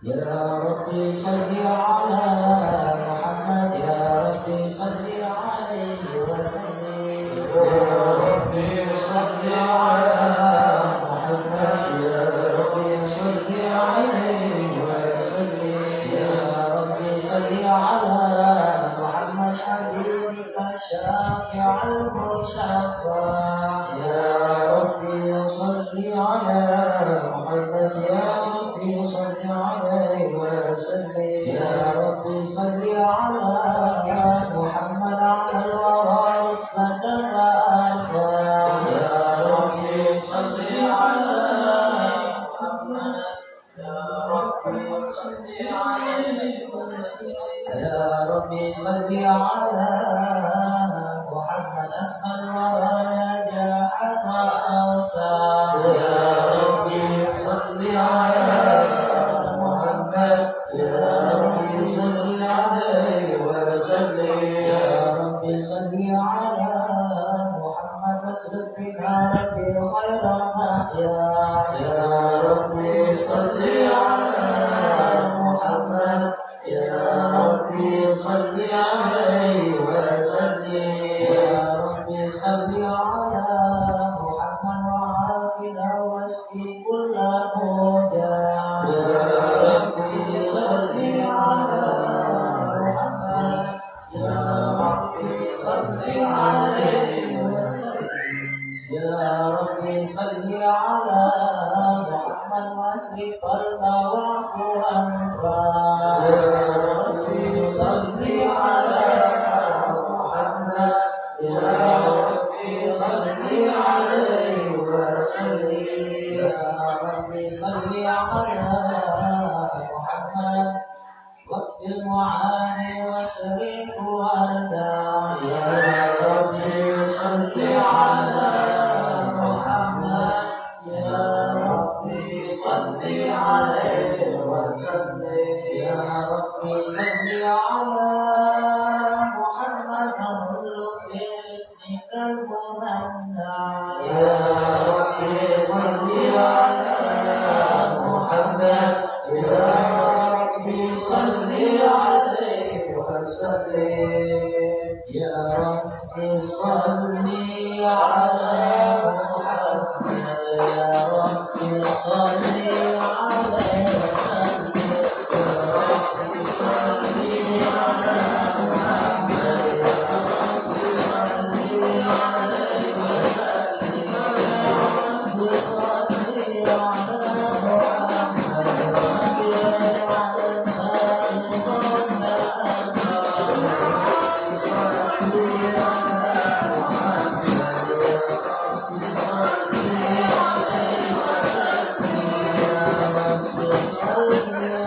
يا ربي صل على محمد يا ربي صل عليه وسلم يا ربي صل على محمد يا ربي صل عليه وسلم يا ربي صل على محمد حبيبك الشافع المشفع يا ربي صل على محمد يا ربي صل عليه وسلم يا ربي صل على محمد على الورى رتبة وآفا يا ربي صل على محمد يا ربي صل عليه وسلم يا ربي صل على محمد أسمى الورى جاحا وأوسى يا ربي صل على محمد يا ربي صل عليه وسلم يا ربي صل على محمد واسلك بنا ربي خير محيا يا ربي صل على محمد يا ربي صل عليه وسلم يا ربي صل على محمد وعافنا واشفي كل مودع يا ربي صل على محمد يا ربي صل عليه وسلم يا ربي صل على محمد واسلك قلبه واعفو أنفا يا ربي صل على محمد يا ربي صل عليه وسلم يا ربي صل على محمد واكف المعاني وشريف ورداع يا ربي صل على محمد يا ربي صل عليه وسلم يا ربي صل على محمد كل في اسمك الممنع يا ربي صل على محمد يا ربي صل عليه وسلم يا ربي صل على محمد يا ربي صل عليه وسلم يا ربي صل على محمد يا ربي صل عليه وسلم صل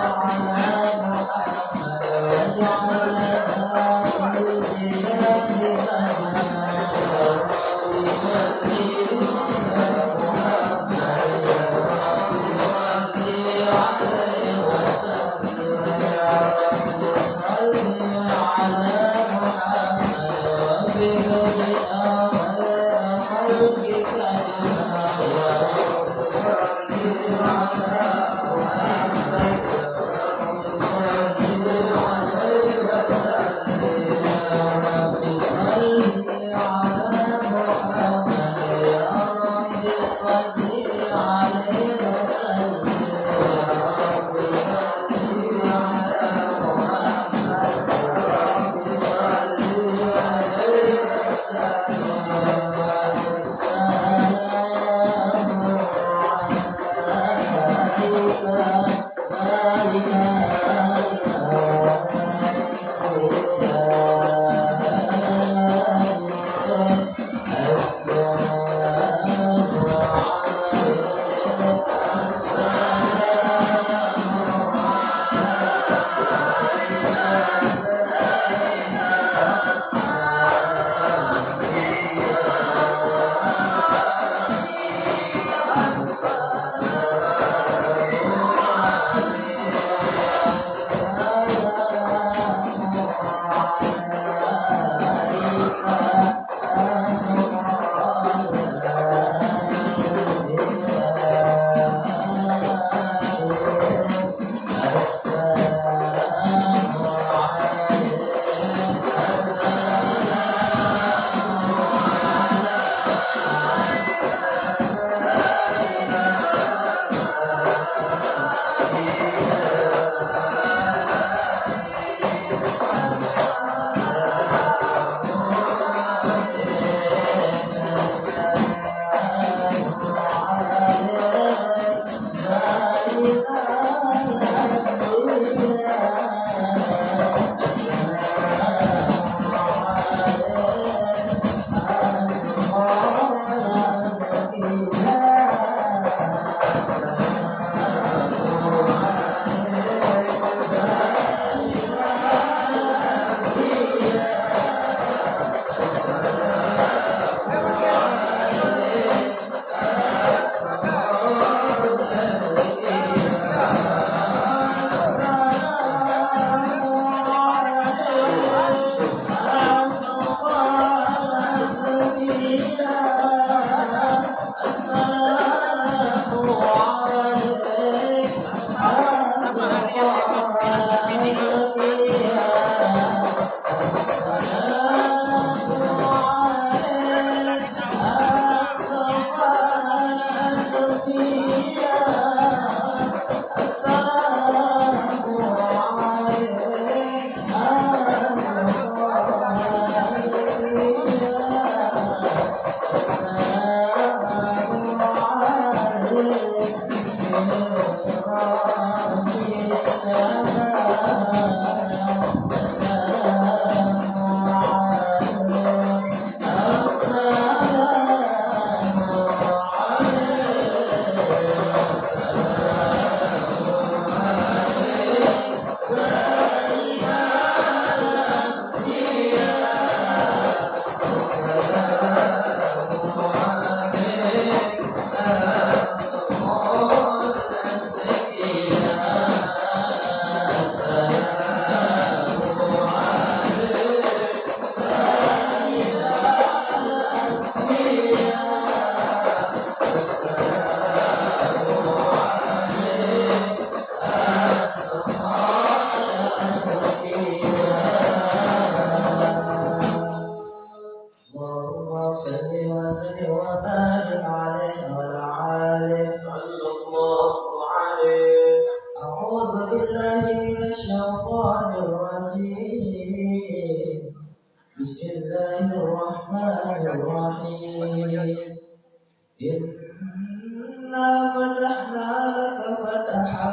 الرجيم بسم الله الرحمن الرحيم إنا فتحنا لك فتحا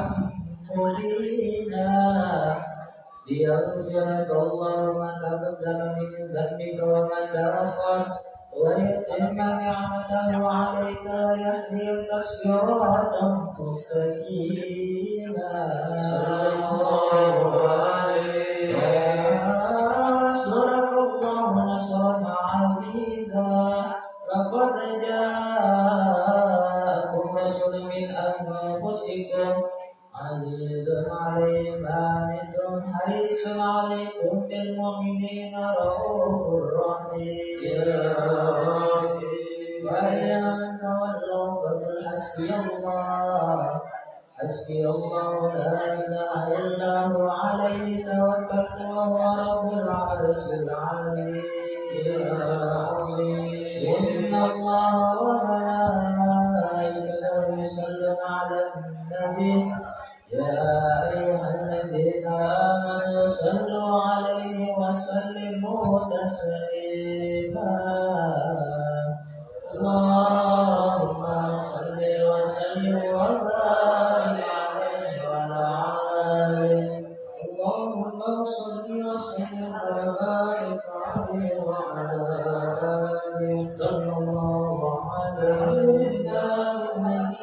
مبينا ليغفر لك الله ما تقدم من ذنبك وما تأخر ويتم نعمته عليك ويهديك صراطا مستقيما وينصرك الله نصرا عزيزا لقد جاءكم رسول من أنفسكم عزيز عليه ما عنتم حريص عليكم بالمؤمنين رؤوف رحيم فإن تولوا فقل حسبي الله لا إله إلا هو عليه توكلت وهو رب العرش العظيم إن الله وملائكته يصلون على النبي يا أيها الذين آمنوا صلوا عليه وسلموا تسليما اللهم صل وسلم وبارك عليه وعلى آله اللهم صل وسلم وبارك عليه وعلى آله صلى الله عليه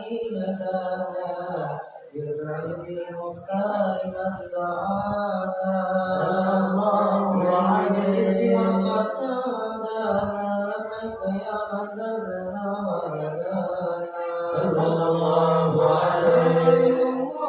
الذين بالعيد المختار من دعانا صلى الله عليه وقد نادانا يا من درنا ودانا صلى الله عليه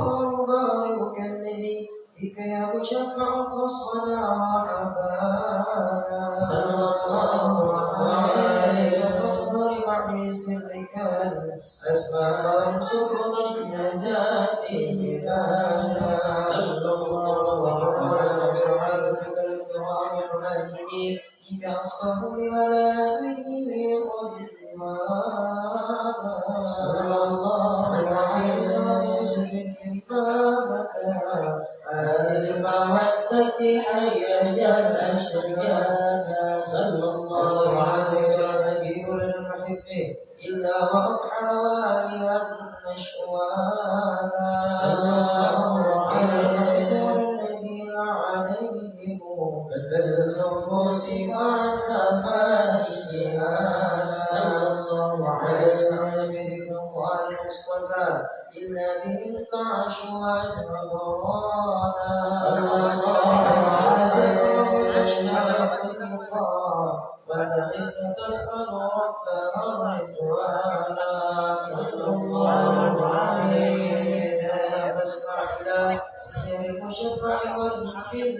وبارك النبي بك يا مشفع خصنا وحبانا صلى الله عليه وقدر بعد سرك الأسماء وانصف من نجاته بانا صلى الله عليه وصحبه الكرام الماجدين إذا أصبحوا بملائكته رضوانا صلى الله عليه وسلم كفاية هذه المودة حيا الأشجانا صلى الله عليه ونبي المحب إلا وأضحى واليا النشوانا صلى الله عليه والذين عليهم بدل النفوس معنا فائسها صلى الله عليه وسلم ابن قال المصطفى إلا به الطعشوا وبرانا صلى الله عليه وسلم وتخف تسأل ربها رضوانا صلى الله عليه فاسمع إلى سير المشفع والمغفر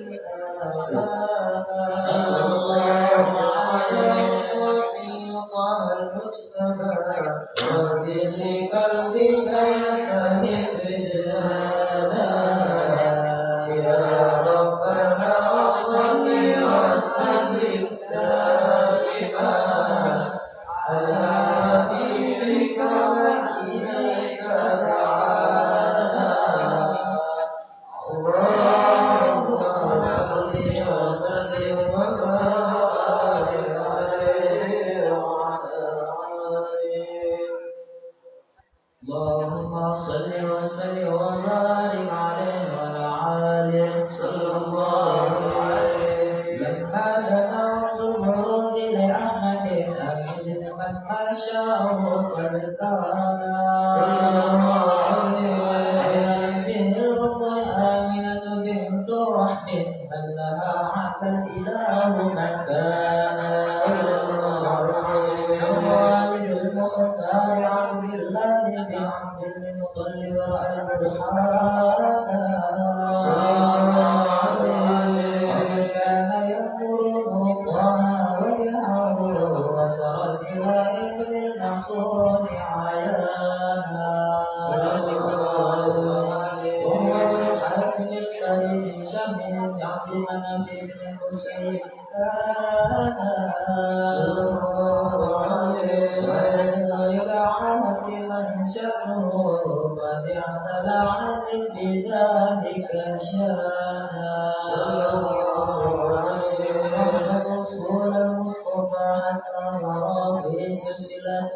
صلى الله عليه وسلم طه المجتبى واغفر لقلبي فينتهي بدلانا يا ربنا صل وسلم دائما على حبيبك وإليك دعانا اللهم صل وسلم وبارك عليه وعلى آله اللهم صل وسلم وبارك عليه وعلى آله صلى الله عليه لما دنا وقت البروز لأحمد أجد من ما شاء قد كان صلى الله عليه وسلم فيه الأم الآمنة بنت وحد من لها عهد الإله مكانا صلى الله عليه وسلم والد المختار عبد الله بن عبد المطلب رأى الضحاكا صلى الله عليه ومن كان يأمر الله ويهابه وسرى بها ابن المحصول عيانا صلى الله عليه وهو ابن حاتم الكريم شم بن عبد مناف بن حسين كان صلى الله عليه وسلم يدعى من شأنه قد اعتلى عن بذلك شانا صلى الله عليه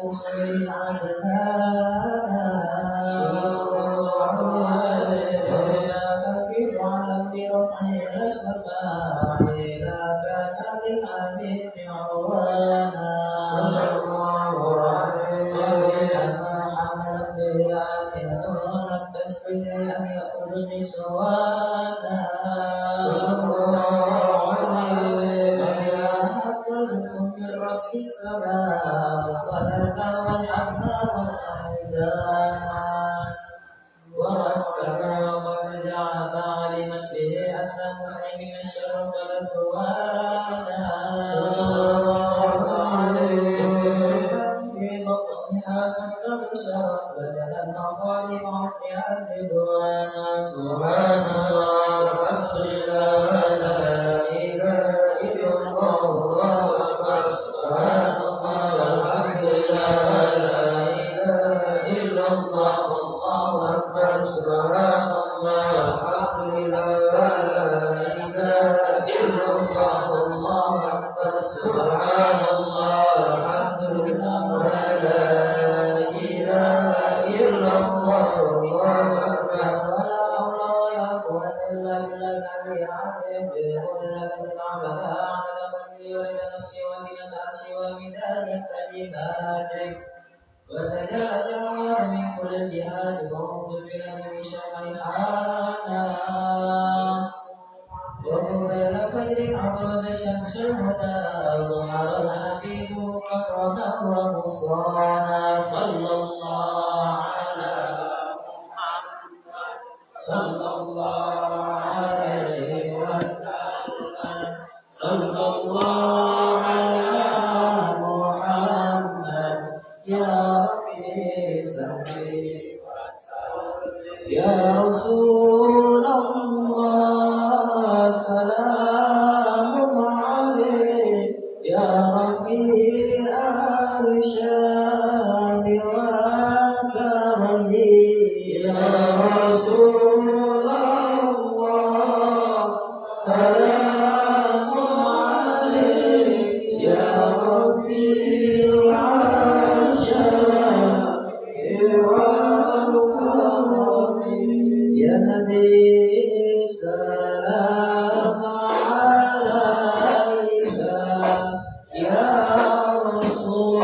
قصور عدنانا تكبير على برفع السماع إذا كان للحبيب عوانا صلى الله عليه ما حملت به عاقلة ولم تسبه أن يأخذ نسوانا صلى الله عليه من رب السماء وصلاة والحمد والأحدانا ورأسنا وقد جعل علمت به أن المهيمن الشرف لكوانا صلى الله عليه في بطنها فاستبشرت بدلا مخالف عطفها الرضوانا سبحان الله والحمد لله لا إله إلا الله سبحان الله والحمد لله لا إله إلا الله والله أكبر سبحان الله والحمد لله لا إله إلا الله والله أكبر سبحان الله والحمد لله لا إله إلا الله والله أكبر ولا حول ولا قوة إلا بالله العلي العظيم بقول الذي عبدها عدد ورد نفسي ومن العرش ومداد كلماتك وتجعل جوار من كل الجهات وموت البلاد بشرع حانا وقبل فجر عبد الشمس الهدى ظهر الحبيب مكرما ومصانا صلى الله على صلى الله عليه وسلم صلى الله على محمد يا ربي سلم يا رسول الله سلام عليك يا رفيع الشان وكرم يا رسول الله سلام عليك يا رفيع الشان وكرم يا نبي سلام عليك يا رسول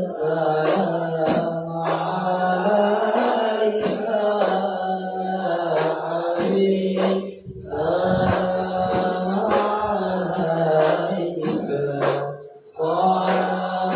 سلام عليك حبيب سلام عليك صلاة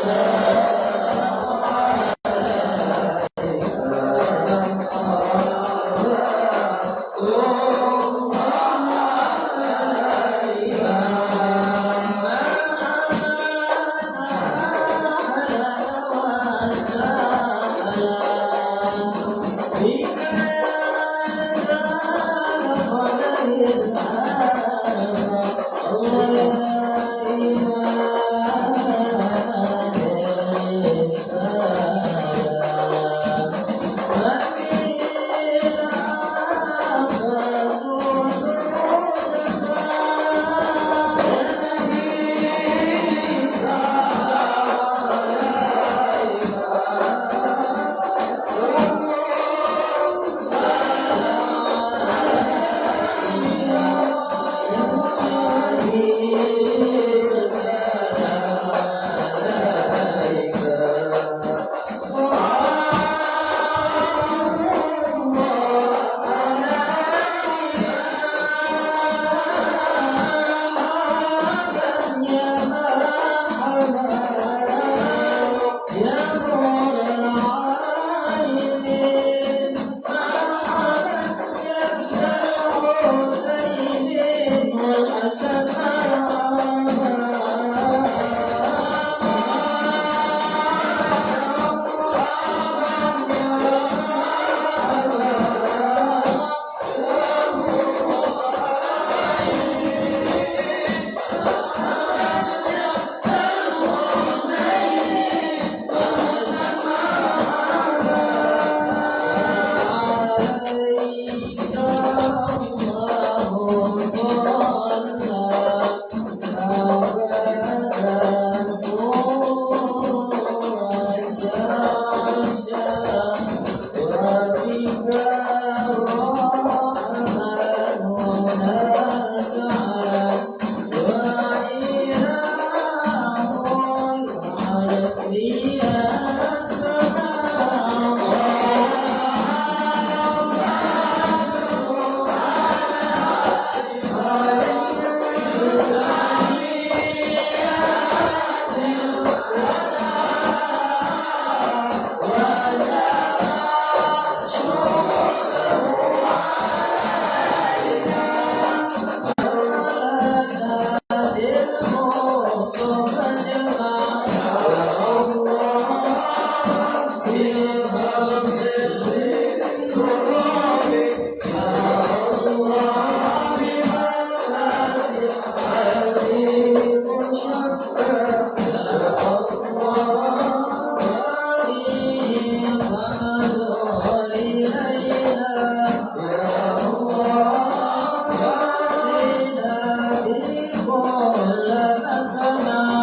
Thank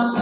you.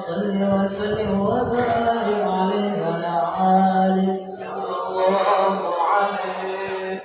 صل وسلم وبارك عليه وعلى آله صلى الله عليه.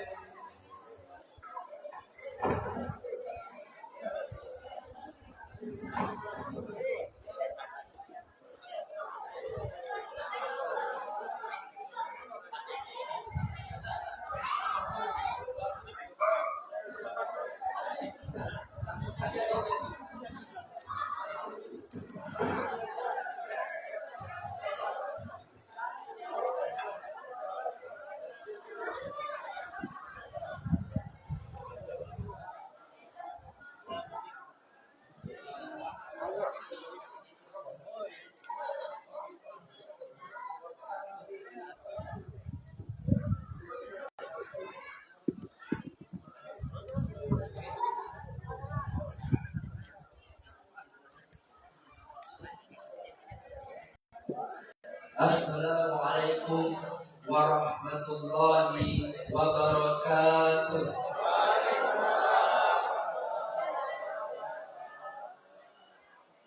Assalamualaikum warahmatullahi wabarakatuh.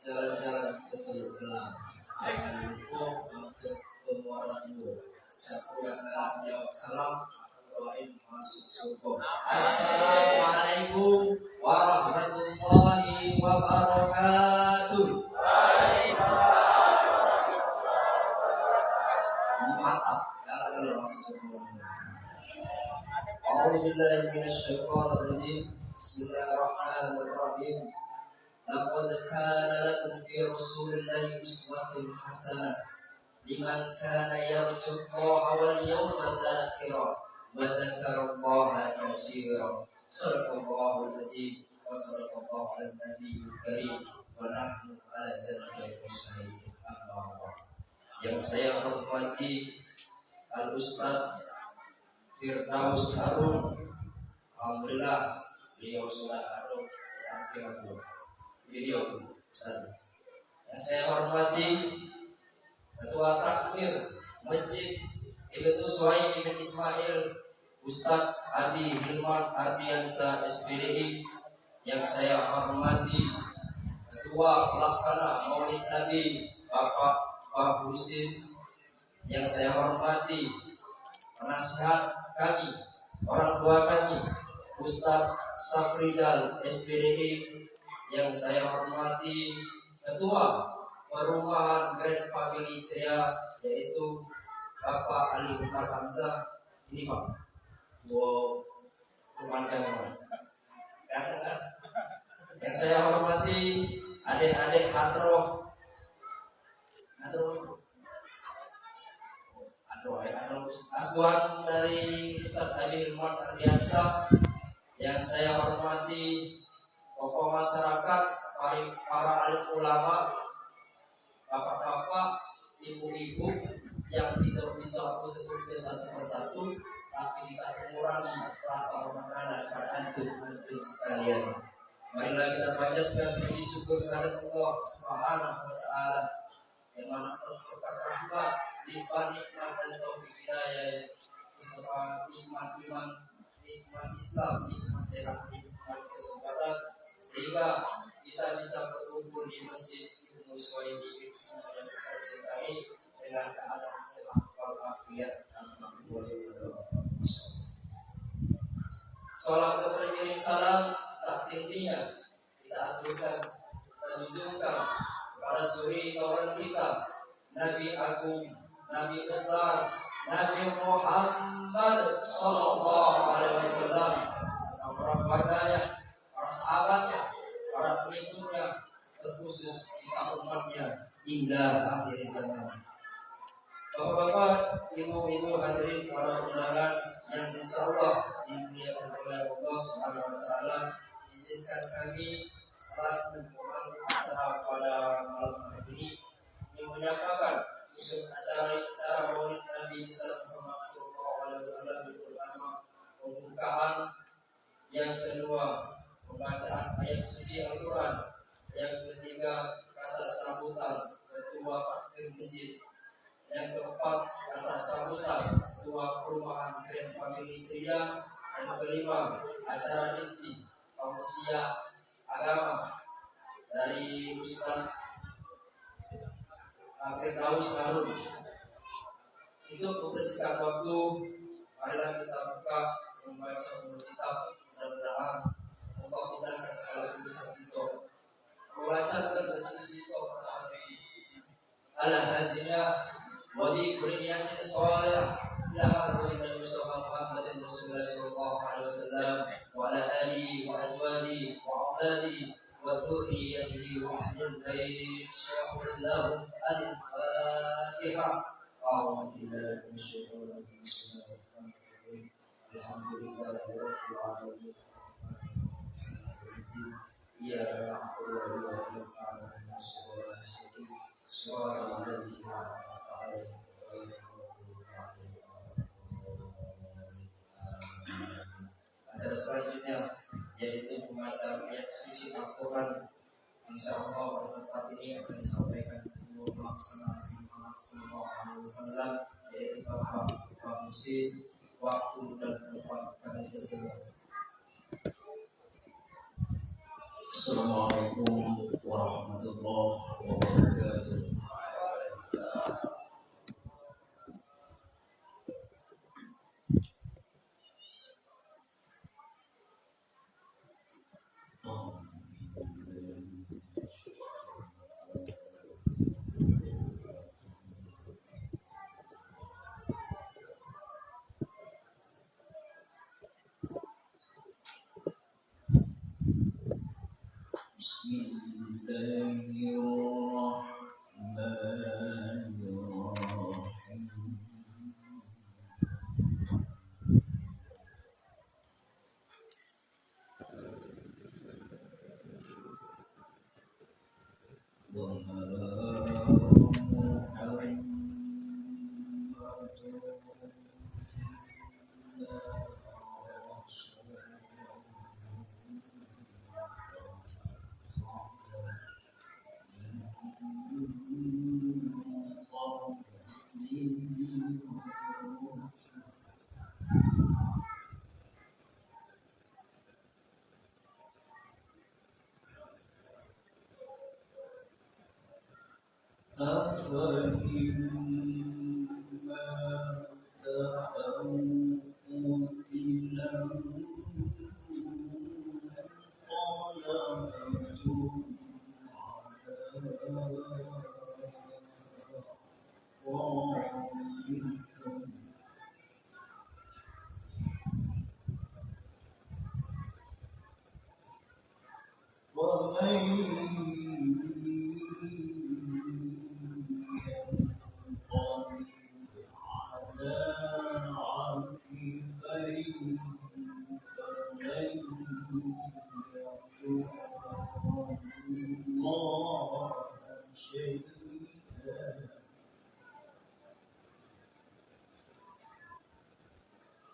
Jalan-jalan ke Teluk Gelam, jangan lupa mampir ke Muara Dua. Siapa yang dalam jawab salam, aku doain masuk surga. Assalamualaikum warahmatullahi wabarakatuh. Mantap, galak-galak masuk surga. A'udzubillahi minasyaitonir rajim. Bismillahirrahmanirrahim. Laqad kana lakum fi Rasulillahi uswatun hasanah liman kana yarjullaha wal yawmal akhir wa dzakarallaha katsiran. Shadaqallahul azim wa shadaqallahu ala nabiyil karim wa nahnu ala dzalika syahidin. Yang saya hormati Al Ustaz Firdaus Harun, alhamdulillah beliau sudah ada sampai aku. Beliau Ustaz. Yang saya hormati Ketua Takmir Masjid Ibnu Suhaib bin Ismail Ustaz Adi Hilman Ardiansa SPDI. Yang saya hormati Ketua Pelaksana Maulid Nabi Bapak Pak Husin. Yang saya hormati penasihat kami, orang tua kami, Ustaz Safridal SPDI. Yang saya hormati Ketua Perumahan Grand Family Jaya, yaitu Bapak Ali Umar Hamzah. Ini Pak, pemandangan. Yang saya hormati adik-adik Hadroh Aswan dari Ustaz Adi Hilman Ardiansa. Yang saya hormati tokoh masyarakat, para alim ulama, bapak-bapak, ibu-ibu yang tidak bisa aku sebut satu persatu, tapi tidak mengurangi rasa hormat kepada antum sekalian. Marilah kita panjatkan puji syukur kepada Allah Subhanahu wa taala yang mana atas berkat rahmat, limpah nikmat dan taufik hidayah, nikmat iman, nikmat Islam, nikmat sehat, nikmat kesempatan, sehingga kita bisa berkumpul di Masjid Ibnu Suhaib bin Ismail yang kita cintai dengan keadaan sehat walafiat dan makbul. Salam beriring salam tak tingginya kita aturkan, kita junjungkan kepada suri tauran kita, Nabi Agung, Nabi besar, Nabi Muhammad Sallallahu Alaihi Wasallam, serta para keluarganya, para sahabatnya, para pengikutnya, terkhusus kita umatnya hingga akhir zaman. Bapak-bapak, ibu-ibu hadirin para undangan yang insyaallah dimuliakan oleh Allah Subhanahu wa taala, izinkan kami selaku pemandu acara pada malam hari ini yang menyampaikan susun acara Maulid Nabi Sallallahu Alaihi Wasallam. Yang pertama pembukaan, yang kedua pembacaan ayat suci Al-Quran, yang ketiga kata sambutan ketua takmir masjid, yang keempat kata sambutan ketua perumahan Grand Family Jaya, yang kelima acara inti tausiah agama dari Ustaz pakai tahu selalu. Untuk membersihkan waktu, marilah kita buka membaca buku kitab dan berdoa. Allah mudahkan segala urusan kita. Membaca dan berzikir kita pada hari ala hazina wa bi kulliyatin salih ila hadratin Nabi Muhammad sallallahu alaihi wasallam wa ala alihi wa azwajihi wa auladihi wa dhurriyyatihi wa ahlil bait sallallahu al-fatihah. A'udzu billahi minasyaitonir rajim. Bismillahirrahmanirrahim. Alhamdulillahirabbil alamin. Ya na'budu wa nasta'inu acara selanjutnya yaitu membaca ayat suci Al-Quran. Insyaallah pada tempat ini akan disampaikan kedua pelaksana Muhammad sallallahu alaihi wasallam, yaitu Bapak Musid. Waktu dan tempat kami bersilakan. Assalamualaikum warahmatullahi wabarakatuh.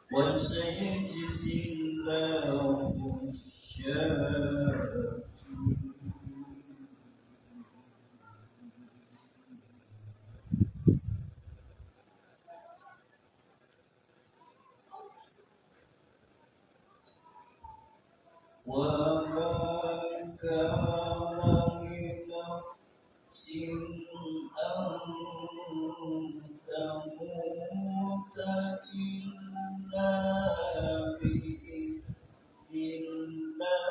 وسيجزي الله الشاكرين. وما كان لنفس أن تموت إلا بإذن الله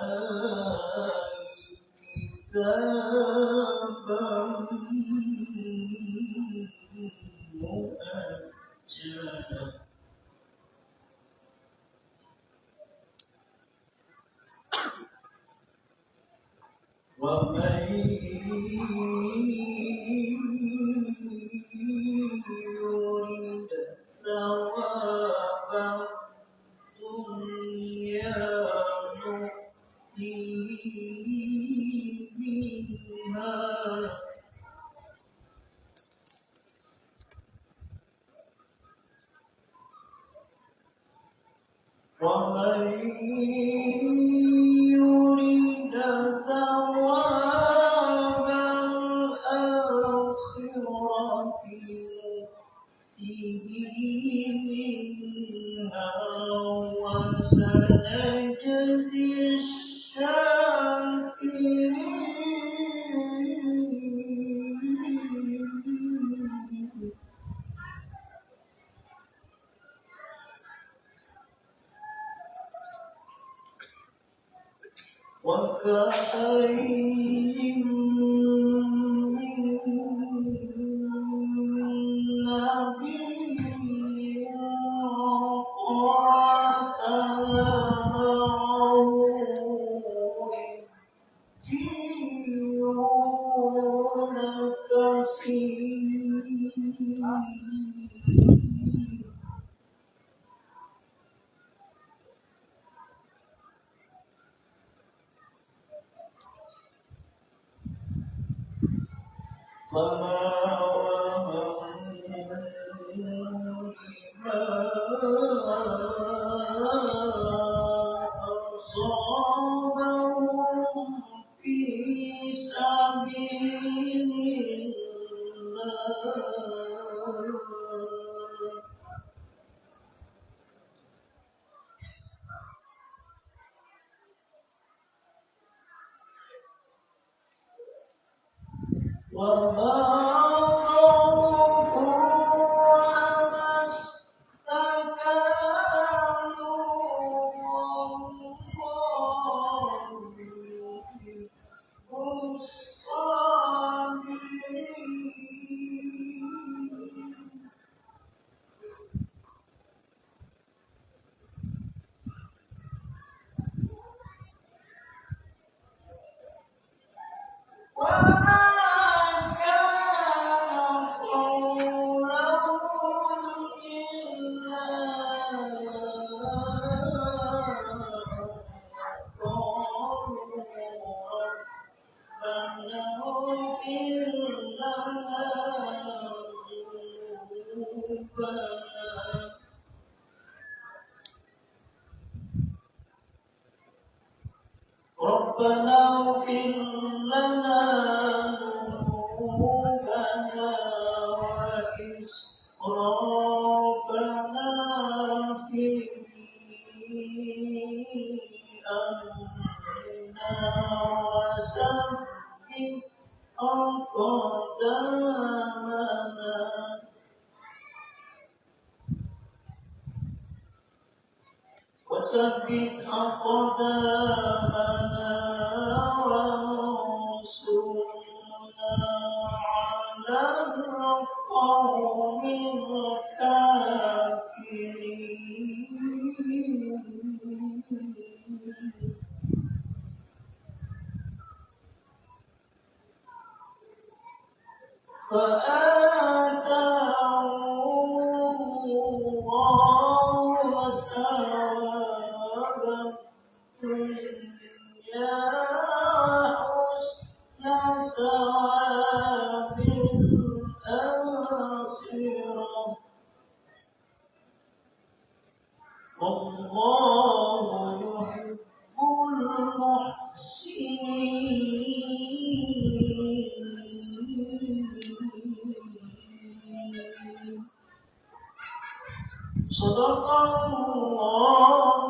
كتابا مؤجلا. ومن يرد ثواب الدنيا نؤتيه منها ومن يرد ثواب الآخرة نؤتيه منها وسنجزي الشاكرين. وكأين من نبي قاتل معه ربيون كثير فما وهنوا لما أصابهم في سبيل الله وما ضعفوا وما استكانوا والله يحب الصابرين وما كان قولهم إلا قالوا ربنا اغفر لنا ذنوبنا ربنا اغفر لنا ذنوبنا وإسرافنا في أمرنا وثبت أقدامنا وانصرنا على القوم الكافرين فآتاهم الله ثواب الدنيا وحسن ثواب الآخرة والله يحب المحسنين صدق الله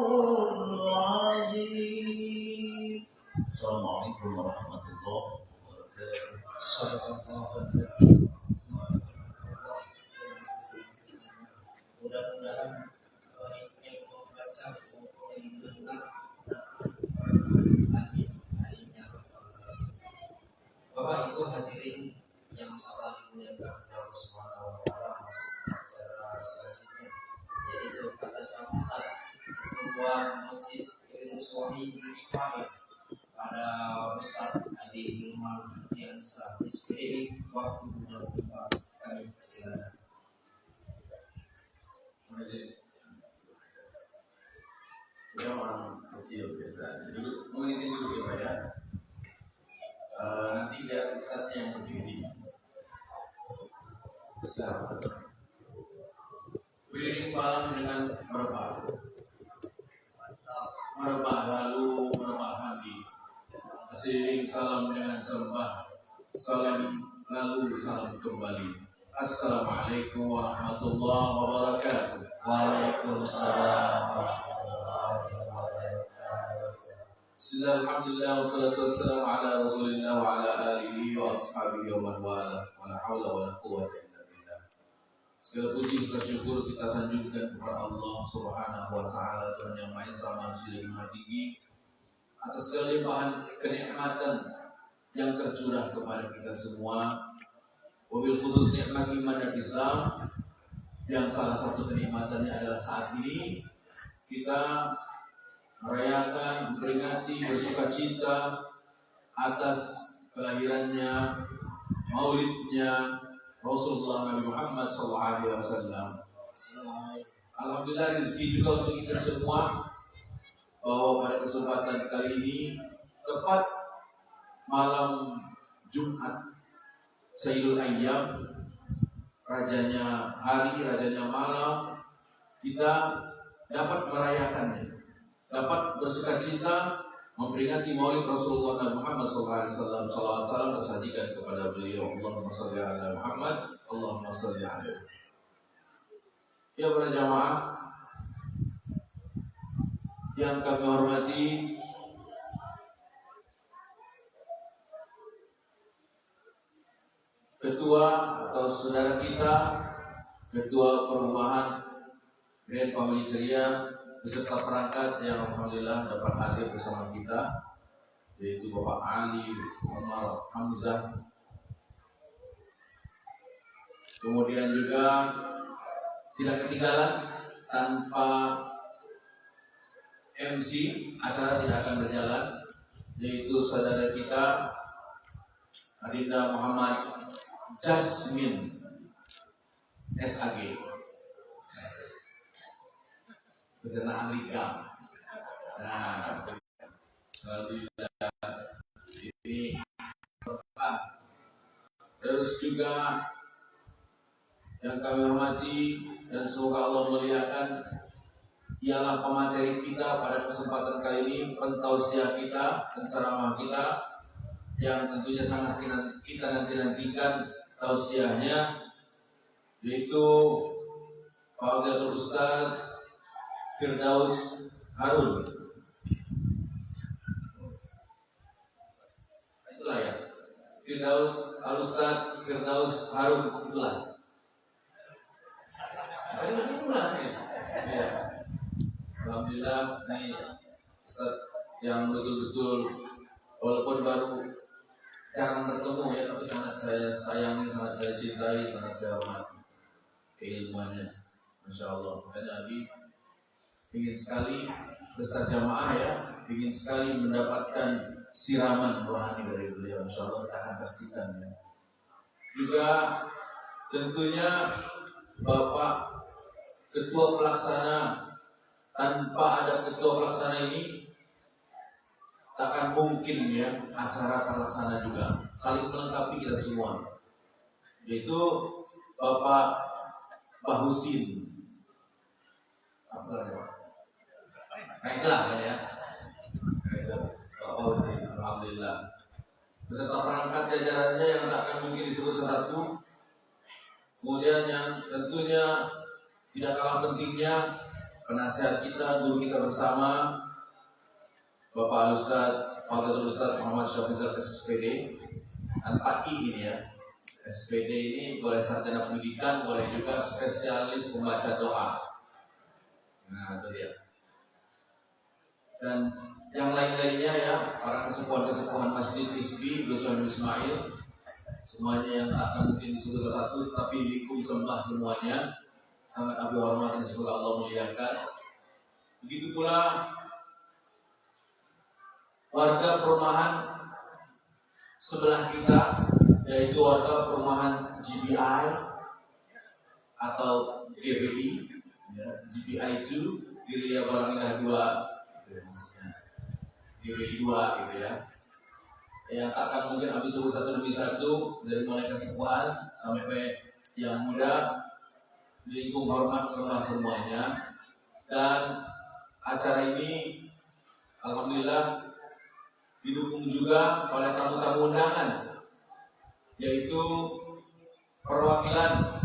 العظيم. Assalamualaikum warahmatullahi wabarakatuh. Mudah-mudahan baik yang membaca maupun yang mendengar harinya. Bapak Ibu hadirin yang salah dimuliakan Allah Subhanahu wa taala, masuk acara selanjutnya yaitu kata sambutan ketua Masjid Ilmu Suami Islam pada Ustaz Adi Hilman yang saat SPDI waktu berjumpa kami persilakan. Kita orang kecil biasa. Dulu mau izin dulu ya Pak ya. Nanti biar Ustaznya yang berdiri. Ustaz berdiri malam dengan merebah lalu merebah mandi. Seiring salam dengan sembah, salam lalu salam kembali. Assalamualaikum warahmatullahi wabarakatuh. Waalaikumsalam warahmatullahi wabarakatuh. Alhamdulillah wassalatu wassalamu ala Rasulillah wa ala alihi wa ashabihi wa man wala wa la haula wa la quwwata illa billah. Segala puji dan syukur kita sanjungkan kepada Allah Subhanahu wa taala, Tuhan yang Maha Esa, Maha Suci dan Maha Tinggi, atas segala limpahan kenikmatan yang tercurah kepada kita semua. Wabil khusus nikmat iman dan Islam, yang salah satu kenikmatannya adalah saat ini kita merayakan, memperingati, bersuka cita atas kelahirannya, maulidnya Rasulullah Nabi Muhammad SAW. Alhamdulillah rezeki juga untuk kita semua, bahwa pada kesempatan kali ini tepat malam Jumat Sayyidul Ayyam, rajanya hari, rajanya malam, kita dapat merayakannya, dapat bersuka cita memperingati maulid Rasulullah Nabi Muhammad SAW. Salawat salam tersajikan kepada beliau. Allahumma salli ala Muhammad, Allahumma salli alaihi. Ya para jamaah yang kami hormati, ketua atau saudara kita, ketua perumahan Grand Family Ceria beserta perangkat yang alhamdulillah dapat hadir bersama kita, yaitu Bapak Ali Omar Hamzah. Kemudian juga tidak ketinggalan, tanpa MC acara tidak akan berjalan, yaitu saudara kita Adinda Muhammad Jasmine SAG, Saudara Alika. Nah, alhamdulillah ini terus juga yang kami hormati dan semoga Allah muliakan, ialah pemateri kita pada kesempatan kali ini, pentausiah kita, penceramah kita, yang tentunya sangat kita nanti-nantikan tausiahnya, yaitu Fadilatul Ustaz Firdaus Harun. Itulah ya, Firdaus Al-Ustaz Firdaus Harun, itulah. Itulah ya. Alhamdulillah, ini Ustaz yang betul-betul walaupun baru jarang bertemu ya, tapi sangat saya sayangi, sangat saya cintai, sangat saya hormati keilmuannya, Masya Allah. Makanya Abi ingin sekali beserta jamaah ya, ingin sekali mendapatkan siraman rohani dari beliau. Insya Allah kita akan saksikan ya. Juga tentunya Bapak Ketua Pelaksana, tanpa ada Ketua Pelaksana ini tak akan mungkin ya acara terlaksana juga. Saling melengkapi kita semua, yaitu Bapak Bahusin. Apa namanya? Itulah ya. Bapak Bahusin, alhamdulillah. Beserta perangkat jajarannya yang tak akan mungkin disebut satu. Kemudian yang tentunya tidak kalah pentingnya, penasihat kita, guru kita bersama, Bapak Al-Ustaz Fadilatul Ustaz Muhammad Syafizal SPD, Anpaki ini ya. SPD ini boleh sarjana pendidikan, boleh juga spesialis pembaca doa. Nah itu dia. Dan yang lain-lainnya ya, para kesepuhan-kesepuhan Masjid Isbi, Gus Ismail, semuanya yang tak akan mungkin disebut satu, tapi likum sembah semuanya, sangat Abi hormat dan semoga Allah muliakan. Begitu pula warga perumahan sebelah kita, yaitu warga perumahan GBI atau GBI, ya, GBI 2, Gilia Barangindah 2, gitu ya, maksudnya GBI 2 gitu ya. Yang tak akan mungkin habis sebut satu demi satu, dari mulai kesepuhan sampai yang muda, lingkung hormat sembah semuanya. Dan acara ini alhamdulillah didukung juga oleh tamu-tamu undangan, yaitu perwakilan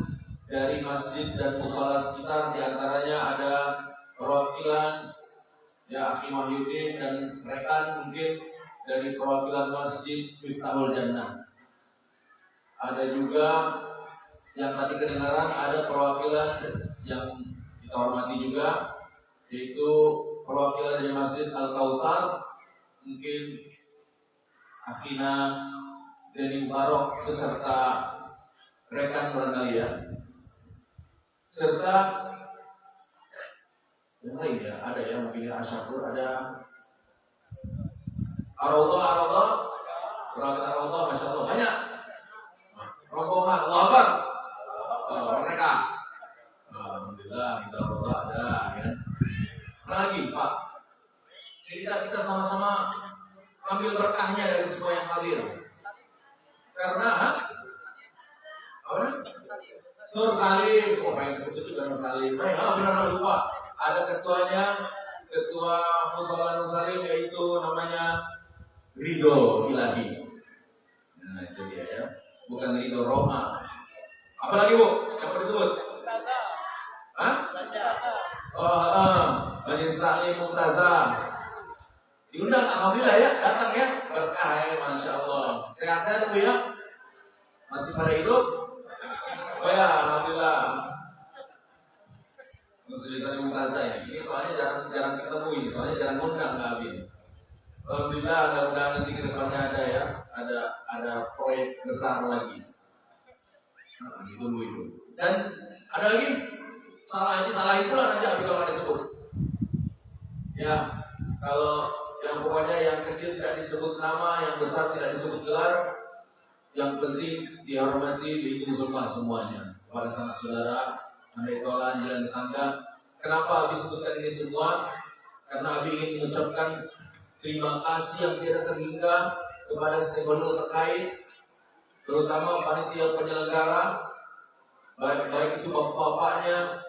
dari masjid dan musala sekitar, diantaranya ada perwakilan ya Akhi Mahyudin dan rekan mungkin dari perwakilan Masjid Miftahul Jannah. Ada juga yang tadi kedengaran, ada perwakilan yang kita hormati juga, yaitu perwakilan dari Masjid Al-Kautsar mungkin Akhina Deni Mubarok beserta rekan barangkali ya, serta yang lain ya, ada ya mungkin Asyakur, ada Ar-Raudhah, Masya Allah banyak rombongan, Allah Akbar, mereka Alhamdulillah kita Ar-Raudhah ada ya. Mana lagi Pak, kita sama-sama ambil berkahnya dari semua yang hadir, karena Nur Salim, pengen kesebut juga Nur Salim. Benar lupa. Ada ketuanya, ketua Mushola Nur Salim, yaitu namanya Ridho Ilahi. Nah itu dia ya, bukan Ridho Roma. Apalagi Bu, yang perlu disebut? Majelis Taklim Mumtazah. Diundang, alhamdulillah ya, datang ya, berkah ya, Masya Allah. Sehat-sehat Bu ya? Masih pada hidup? Oh ya, alhamdulillah. Majelis Taklim Mumtazah ini soalnya jarang ketemu ini, soalnya jarang undang Kak Abi. Alhamdulillah, mudah-mudahan nanti ke depannya ada ya, ada proyek besar lagi. Ditunggu itu. Dan ada lagi, salah itulah nanti Abi kalau disebut. Ya, kalau yang pokoknya yang kecil tidak disebut nama, yang besar tidak disebut gelar. Yang penting dihormati, dihitung sembah semuanya kepada sanak saudara, andai tolan, jalan tetangga. Kenapa Abi sebutkan ini semua? Karena Abi ingin mengucapkan terima kasih yang tidak terhingga kepada stakeholder terkait, terutama panitia penyelenggara, baik itu bapak-bapaknya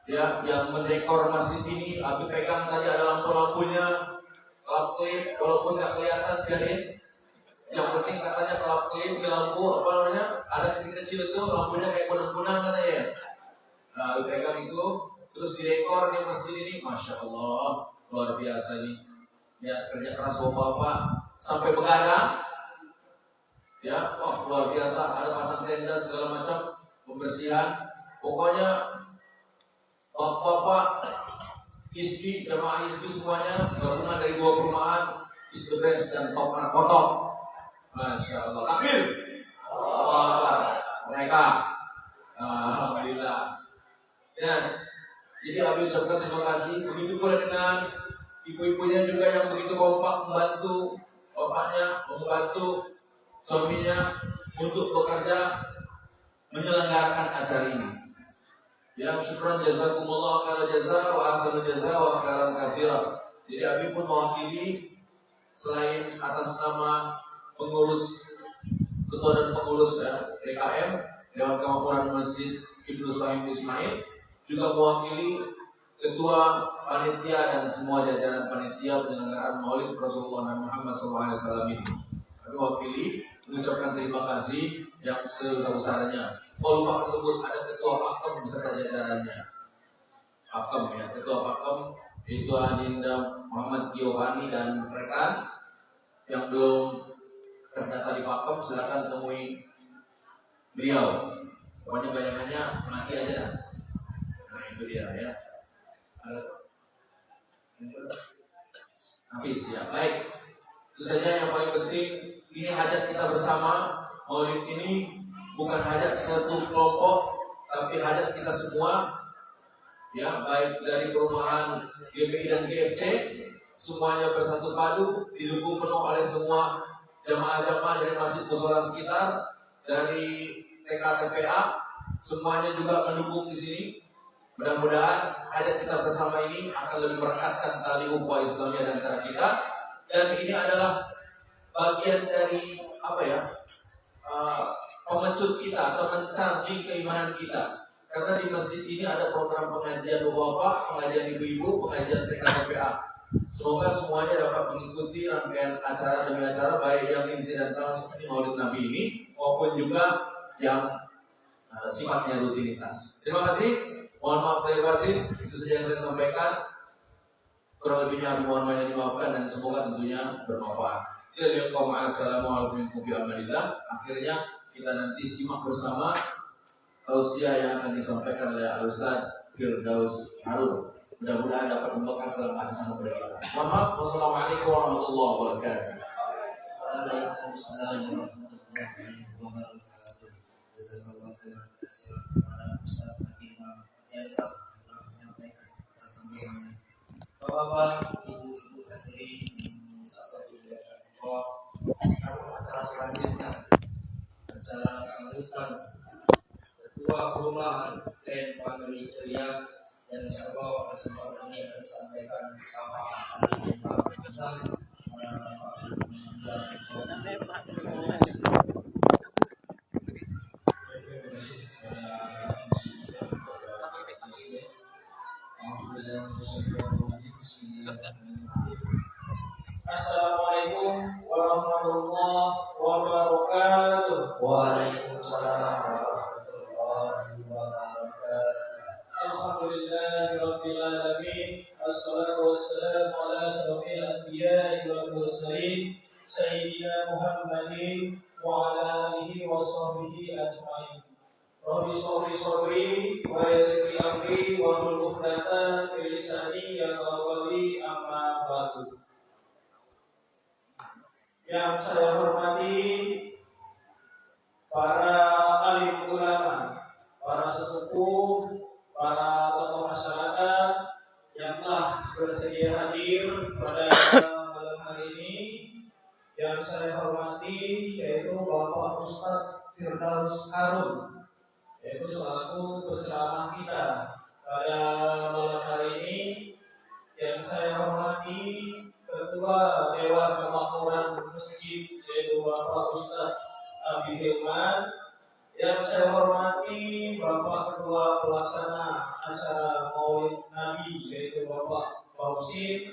ya, yang mendekor masjid ini. Abi pegang tadi ada lampu-lampunya, klap klip, walaupun nggak kelihatan biarin. Yang penting katanya kelap klip di lampu apa namanya, ada kecil-kecil itu lampunya kayak kunang-kunang katanya. Nah, pegang itu, terus didekor di masjid ini, Masya Allah, luar biasa nih. Ya, kerja keras bapak-bapak sampai begadang. Ya, luar biasa. Ada pasang tenda segala macam, pembersihan. Pokoknya bapak-bapak, istri, jemaah istri semuanya gabungan dari 2 perumahan, is the best dan top kotok. Masya Allah. Takbir. Allah Akbar. Mereka. Alhamdulillah. Ya. Jadi Abi ucapkan terima kasih. Begitu pula dengan ibu-ibunya juga yang begitu kompak membantu bapaknya, membantu suaminya untuk bekerja menyelenggarakan acara ini. Ya, syukran jazakumullah khairan jaza wa ahsanul jaza wa khairan katsira. Jadi Abi pun mewakili selain atas nama pengurus, ketua dan pengurus ya, DKM Dewan Kemakmuran Masjid Ibnu Sohaim Ismail, juga mewakili ketua panitia dan semua jajaran panitia penyelenggaraan Maulid Rasulullah Muhammad SAW ini. Kami wakili mengucapkan terima kasih yang sebesar-besarnya. Kalau lupa tersebut ada ketua Pakem beserta jajarannya. Pakem ya, ketua Pakem yaitu Adinda Muhammad Giovanni dan rekan. Yang belum terdata di Pakem silakan temui beliau. Pokoknya bayangannya nanti aja dah. Nah itu dia ya. Habis ya. Baik. Itu saja yang paling penting. Ini hajat kita bersama. Maulid ini bukan hajat satu kelompok, tapi hajat kita semua. Ya, baik dari perumahan GPI dan GFC, semuanya bersatu padu, didukung penuh oleh semua jamaah-jamaah dari Masjid Mushola sekitar, dari TK-TPA, semuanya juga mendukung di sini. Mudah-mudahan hajat kita bersama ini akan lebih merekatkan tali ukhuwah Islamiyah di antara kita. Dan ini adalah bagian dari pemecut kita atau mencharging keimanan kita. Karena di masjid ini ada program pengajian bapak, pengajian ibu-ibu, pengajian TK-TPA. Semoga semuanya dapat mengikuti rangkaian acara demi acara, baik yang insidental seperti Maulid Nabi ini, maupun juga yang sifatnya rutinitas. Terima kasih. Mohon maaf lahir batin. Itu saja yang saya sampaikan. Kurang lebihnya mohon banyak dimaafkan dan semoga tentunya bermanfaat. Assalamualaikum warahmatullahi wabarakatuh. Akhirnya kita nanti simak bersama tausiah yang akan disampaikan oleh Al-Ustaz Firdaus Harun. Mudah-mudahan dapat membekas dalam hati sama kepada kita. Mohon maaf. Wassalamualaikum warahmatullahi wabarakatuh. Waalaikumsalam warahmatullahi wabarakatuh. Jazakallahu khairan katsiran kepada Ustaz Imam yang telah menyampaikan atas sambutannya. Bapak-bapak, ibu-ibu hadirin yang sangat dimuliakan Allah, acara selanjutnya, acara sambutan Ketua Perumahan dan Family Ceria yang insyaallah kesempatan ini akan disampaikan Bapak Ali Muhammad Hamzah. Assalamualaikum warahmatullahi wabarakatuh. Waalaikumsalam warahmatullahi wabarakatuh. Alhamdulillahirabbil alamin. Wassalatu wassalamu ala asyrofil anbiya'i wal mursalin sayyidina Muhammadin wa ala alihi wa sahbihi ajmain. Rabbi sholli sadri wa yassir li amri wa hlul 'uqdatam min lisani yafqahu qawli amma ba'du. Yang saya hormati para alim ulama, para sesepuh, para tokoh masyarakat yang telah bersedia hadir pada malam hari ini. Yang saya hormati yaitu Bapak Ustadz Firdaus Harun, yaitu selaku penceramah kita pada malam hari ini. Yang saya hormati Ketua Dewan Kemakmuran Masjid yaitu Bapak Ustadz Abi Hilman. Yang saya hormati Bapak Ketua Pelaksana acara Maulid Nabi yaitu Bapak Fauzi.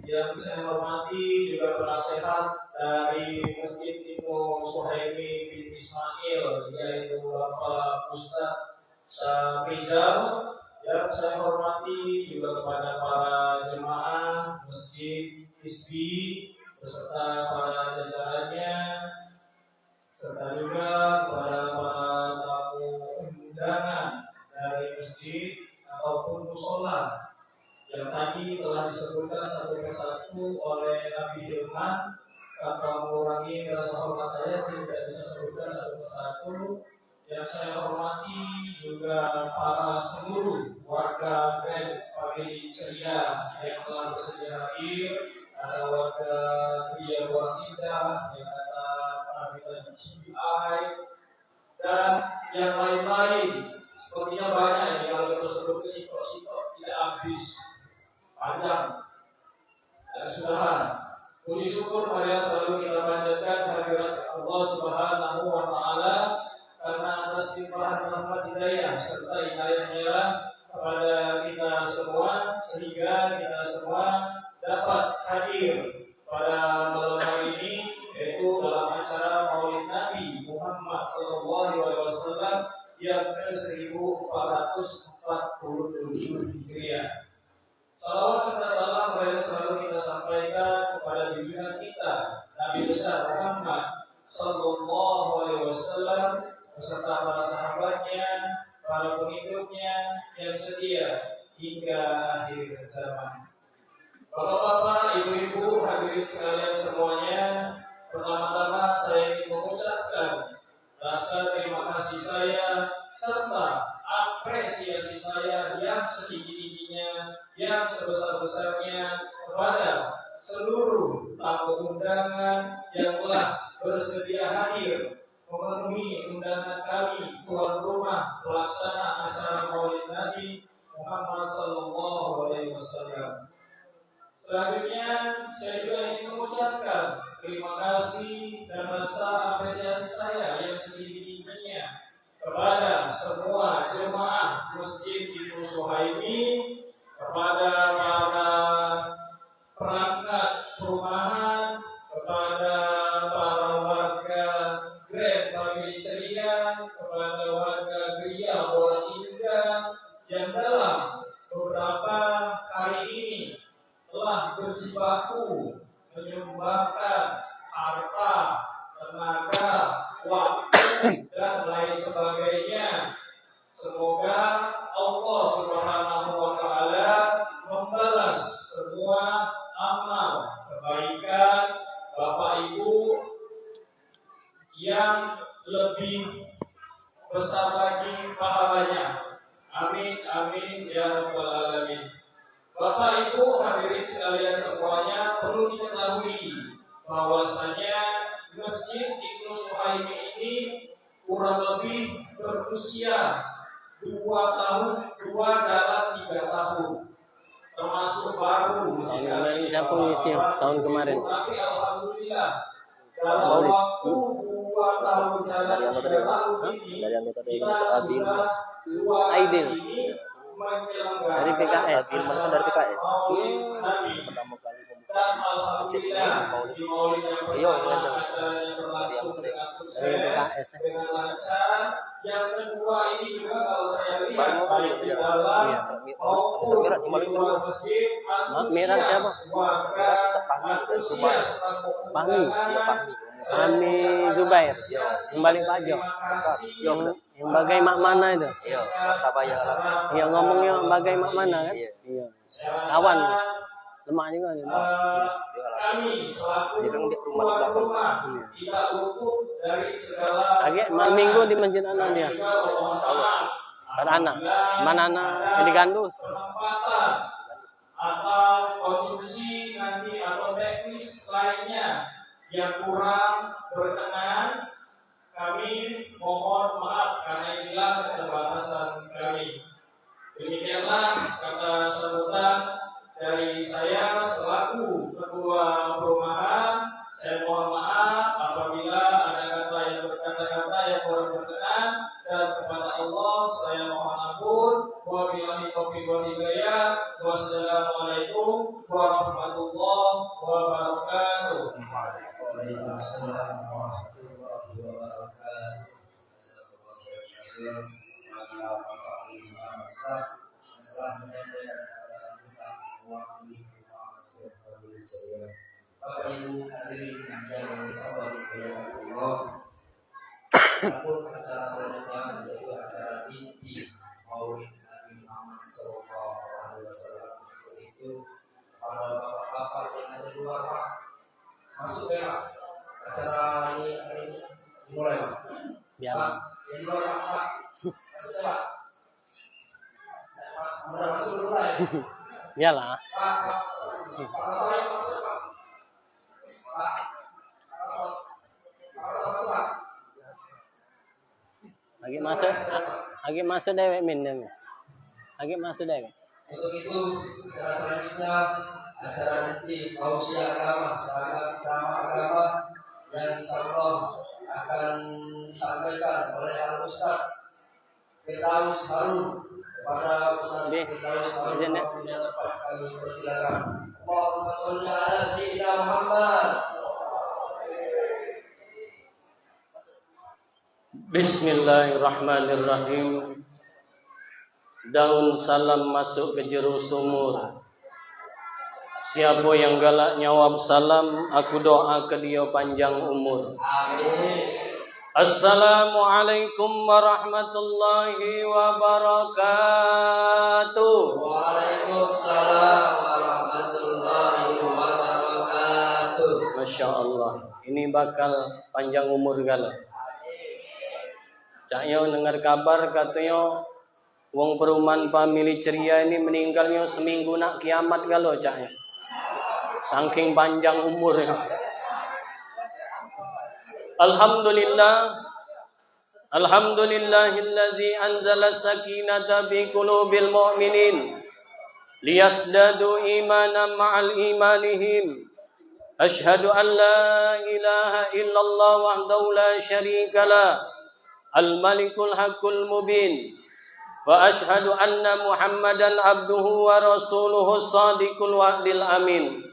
Yang saya hormati juga penasehat dari Masjid Ibnu Suhaimi bin Ismail yaitu Bapak Ustadz Safrizal. Yang saya hormati juga kepada para jemaah Masjid Hizbi beserta para jajarannya, serta juga kepada para tamu undangan dari masjid ataupun musola yang tadi telah disebutkan satu persatu oleh Abi Hilman. Tanpa mengurangi rasa hormat saya, tidak bisa sebutkan satu persatu. Yang saya hormati juga para seluruh warga Grand Family Ceria yang telah bersedia hadir. Ada warga Ria Borang Indah, yang ada Parahitan CBI, dan yang lain-lain. Sepertinya banyak ini kalau kita sebut ke sitok-sitok tidak habis, panjang. Dan sudahan. Puji syukur marilah selalu kita panjatkan kehadirat Allah Subhanahu wa Ta'ala karena atas limpahan rahmat hidayah serta hidayahnya kepada kita semua, sehingga kita semua dapat hadir pada malam hari ini, yaitu dalam acara Maulid Nabi Muhammad SAW yang ke-1447 Hijriah. Salawat serta salam selalu kita sampaikan kepada junjungan kita Nabi besar Muhammad SAW beserta para sahabatnya, para pengikutnya yang setia hingga akhir zaman. Bapak-bapak, ibu-ibu, hadirin sekalian semuanya, pertama-tama saya ingin mengucapkan rasa terima kasih saya serta apresiasi saya yang setinggi-tingginya, yang sebesar-besarnya kepada seluruh tamu undangan yang telah bersedia hadir memenuhi undangan kami, tuan rumah pelaksana acara Maulid Nabi Muhammad SAW. Selanjutnya, saya juga ingin mengucapkan terima kasih dan rasa apresiasi saya yang setinggi-tingginya kepada semua jemaah Masjid Ibnu Suhaimi, kepada para perangkat perumahan, kepada para warga Grand Family Ceria, kepada warga Ria Borang Indah yang dalam beberapa hari ini telah berjibaku menyumbangkan harta, tenaga, waktu, dan lain sebagainya. Semoga Allah Subhanahu wa Ta'ala besar lagi pahalanya. Amin, amin, ya rabbal alamin. Bapak Ibu hadirin sekalian semuanya, perlu diketahui bahwasanya Masjid Ibnu Suhaimi ini kurang lebih berusia 2 tahun, 2 jalan 3 tahun, termasuk baru Tahun siapa ngisi tahun kemarin? Tapi alhamdulillah dalam waktu 2 tahun jalan 3 tahun ini kita sudah 2 kali ini dari PKS, dari PKS. Dan alhamdulillah di Maulid yang pertama acaranya berlangsung dengan sukses, dengan lancar. Yang kedua ini juga kalau saya lihat baik di dalam maupun di luar masjid, antusias warga, antusias Fahmi Zubair yang balik pajak, yang bagai mak mana itu? Iya ngomongnya bagai mak mana kan? Iya. Kawan lemak juga nih. Kami selaku tuan rumah tidak luput dari segala Lagi malam minggu di masjid anak dia. Anak mana anak di Gandus. Penempatan atau konstruksi nanti atau teknis lainnya yang kurang berkenan, kami mohon maaf karena inilah keterbatasan kami. Demikianlah kata sambutan dari saya selaku ketua perumahan. Saya mohon maaf apabila ada kata yang berkata-kata yang kurang berkenan, dan kepada Allah saya mohon ampun. Wabillahi taufiq wal hidayah. Wassalamualaikum warahmatullahi wabarakatuh. Waalaikumsalam warahmatullahi wabarakatuh. Telah menyampaikan sambutan mewakili Bapak Ibu hadirin yang disambut oleh Allah. Adapun acara selanjutnya yaitu acara inti Maulid Nabi Muhammad SAW, itu para bapak-bapak yang ada di luar Pak, masuk ya Pak. Acara ini hari ini dimulai Pak. Pak, yang di luar Pak, masuk ya Pak. Pak, sudah masuk mulai. Iyalah. Pak, masuk Pak. Pak, masuk Pak. Lagi masuk dewek minum. Lagi masuk dewek. Untuk itu acara selanjutnya acara inti tausiah agama, ceramah agama yang insyaallah akan disampaikan oleh Al Ustaz Firdaus Harun. Kepada Ustaz Firdaus Harun waktunya tepat kami persilakan. Allahumma sholli ala sayyidina Muhammad. Bismillahirrahmanirrahim. Daun salam masuk ke jeru sumur. Siapa yang galak nyawab salam, aku doa ke dia panjang umur. Amin. Assalamualaikum warahmatullahi wabarakatuh. Waalaikumsalam warahmatullahi wabarakatuh. Masya Allah, ini bakal panjang umur galak. Caknya dengar kabar katanya wong perumahan family ceria ini meninggalnya seminggu nak kiamat kalau caknya. Saking panjang umurnya. Alhamdulillahillazi anzala sakinata bi qulubil mu'minin liyasdadu imanan ma'al imanihim. Ashhadu an la ilaha illallah wahdahu la syarikalah al-malikul haqqul mubin. Wa ashhadu anna Muhammadan abduhu wa rasuluhu sadiqul wa'dil amin.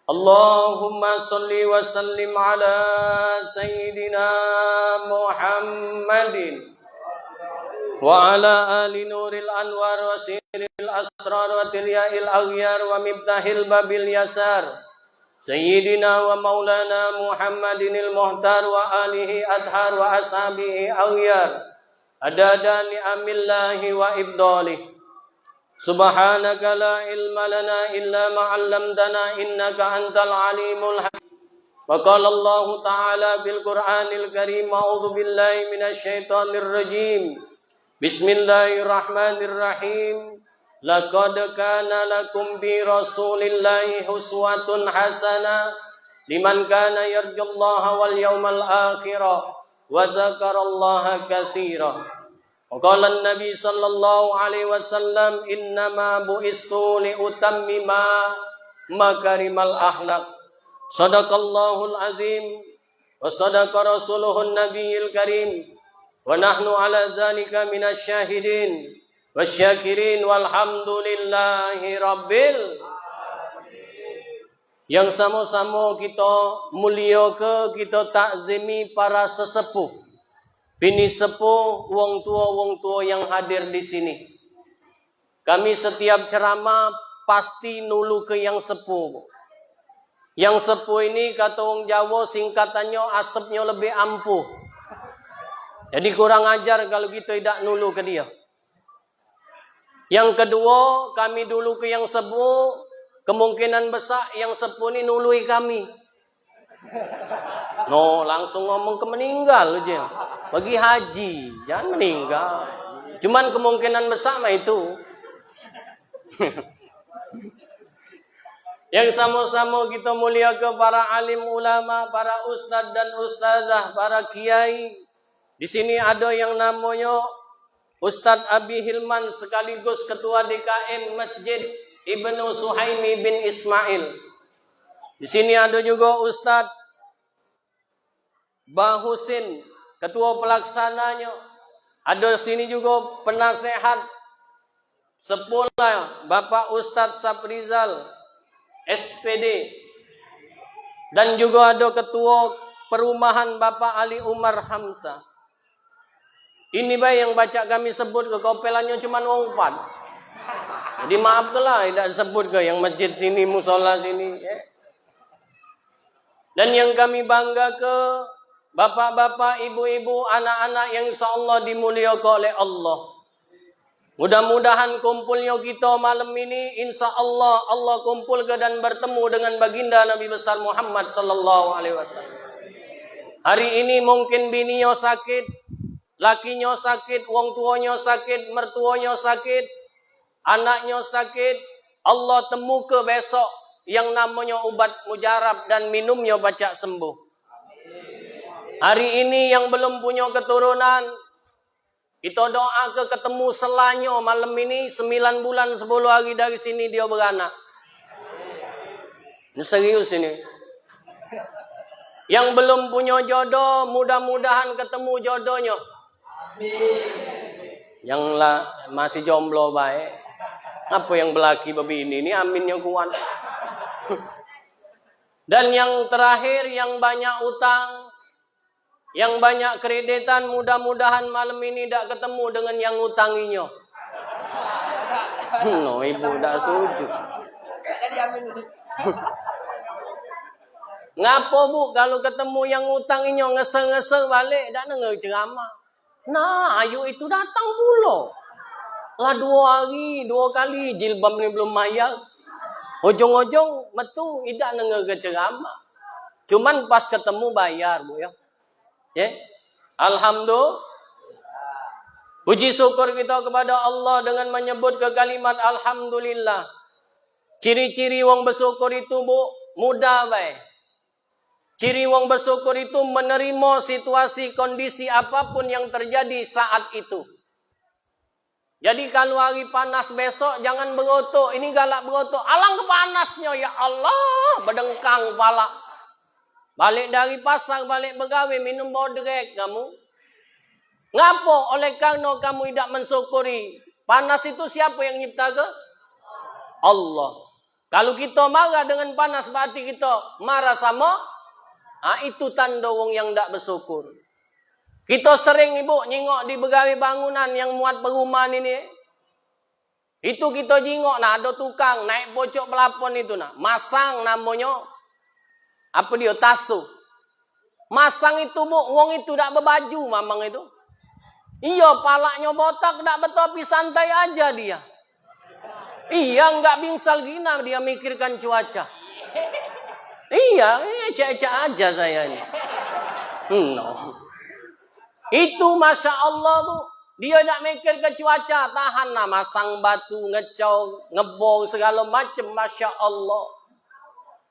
Allahumma salli wa sallim ala sayyidina Muhammadin wa ala ali nuril anwar wa siril asrar wa tilya'il aghyar wa miftahil babil yasar sayyidina wa maulana Muhammadinil muhtar wa alihi adhar wa ashabihi aghyar adada ni'amillahi wa ibdalih. Subhanaka la ilma lana illa ma 'allamtana innaka antal alimul hakim. وقال الله تعالى في القرآن الكريم أعوذ بالله من الشيطان الرجيم بسم الله الرحمن الرحيم لقد كان لكم في رسول الله أسوة حسنة لمن كان يرجو الله واليوم الآخر وذكر الله كثيرا وقال النبي صلى الله عليه وسلم إنما بعثت لأتمم مكارم الأخلاق صدق الله العظيم وصدق رسوله النبي الكريم ونحن على ذلك من الشاهدين والشاكرين والحمد لله rabbil. Yang sama-sama kita mulia ke, kita takzimi para sesepuh, bini sepuh, wong tua yang hadir di sini. Kami setiap ceramah pasti nulu ke yang sepuh. Yang sepuh ini kata orang Jawa singkatannya asapnya lebih ampuh. Jadi kurang ajar kalau kita tidak nulu ke dia. Yang kedua, kami dulu ke yang sepuh, kemungkinan besar yang sepuh ini nului kami. No, langsung ngomong ke meninggal aja. Bagi haji, jangan meninggal. Cuman kemungkinan besar mah itu. Yang sama-sama kita mulia ke para alim ulama, para ustadz dan ustazah, para kiai. Di sini ada yang namanya Ustadz Abi Hilman sekaligus Ketua DKM Masjid Ibnu Suhaimi bin Ismail. Di sini ada juga Ustadz Bahusin, Ketua Pelaksananya. Ada di sini juga penasehat sepula Bapak Ustadz Saprizal, SPD. Dan juga ada Ketua Perumahan Bapak Ali Umar Hamzah. Ini baik yang baca kami sebut ke kopelannya cuma 4. Jadi maaf ke lah tidak sebut ke yang masjid sini, musola sini. Dan yang kami bangga ke bapak-bapak, ibu-ibu, anak-anak yang insyaAllah dimuliakan oleh Allah. Mudah-mudahan kumpulnya kita malam ini insyaAllah Allah kumpul ke dan bertemu dengan baginda Nabi besar Muhammad sallallahu alaihi wasallam. Hari ini mungkin bininya sakit, lakinya sakit, wong tuanya sakit, mertuanya sakit, anaknya sakit. Allah temu ke besok yang namanya ubat mujarab dan minumnya baca sembuh. Hari ini yang belum punya keturunan, kita doa ke ketemu selanyo malam ini 9 bulan 10 hari dari sini dia beranak. Ini serius ini. Yang belum punya jodoh, mudah-mudahan ketemu jodohnya. Yang masih jomblo baik. Apa yang belaki begini ini aminnya kuat. Dan yang terakhir yang banyak utang, yang banyak kreditan, mudah-mudahan malam ini tidak ketemu dengan yang ngutanginya. No, ibu tidak setuju. Ngapa bu kalau ketemu yang ngutanginya ngesel-ngesel balik, tidak dengar ceramah. Nah, ayo itu datang pula. Lah 2 hari, 2 kali jilbab ni belum mayar. Ujung-ujung metu tidak dengar ke ceramah. Cuman pas ketemu bayar bu ya. Alhamdulillah. Puji syukur kita kepada Allah dengan menyebut ke kalimat alhamdulillah. Ciri-ciri wong bersyukur itu bu mudah baik. Ciri wong bersyukur itu menerima situasi kondisi apapun yang terjadi saat itu. Jadi kalau hari panas besok jangan berotok. Ini galak berotok. Alang kepanasnya ya Allah. Berdengkang kepala. Balik dari pasar, balik begawe, minum bodrek kamu. Ngapa? Oleh karena kamu tidak mensyukuri. Panas itu siapa yang nyipta ke? Allah. Kalau kita marah dengan panas, berarti kita marah sama. Itu tanda wong yang tidak bersyukur. Kita sering ibu nyingok di begawe bangunan yang muat perumahan ini. Itu kita jingok, nah ada tukang naik pojok pelapon itu nah. Masang namanya. Apa dia? Tasu. Masang itu bu, wong itu tidak berbaju mamang itu. Iya, palaknya botak, tidak betul, tapi santai aja dia. Iya, enggak bingsal gina dia mikirkan cuaca. Iya, ecek-ecek aja saya ini. No. Itu Masya Allah Bu. Dia nak mikir ke cuaca, tahan lah, masang batu, ngecau, ngebong, segala macam, Masya Allah.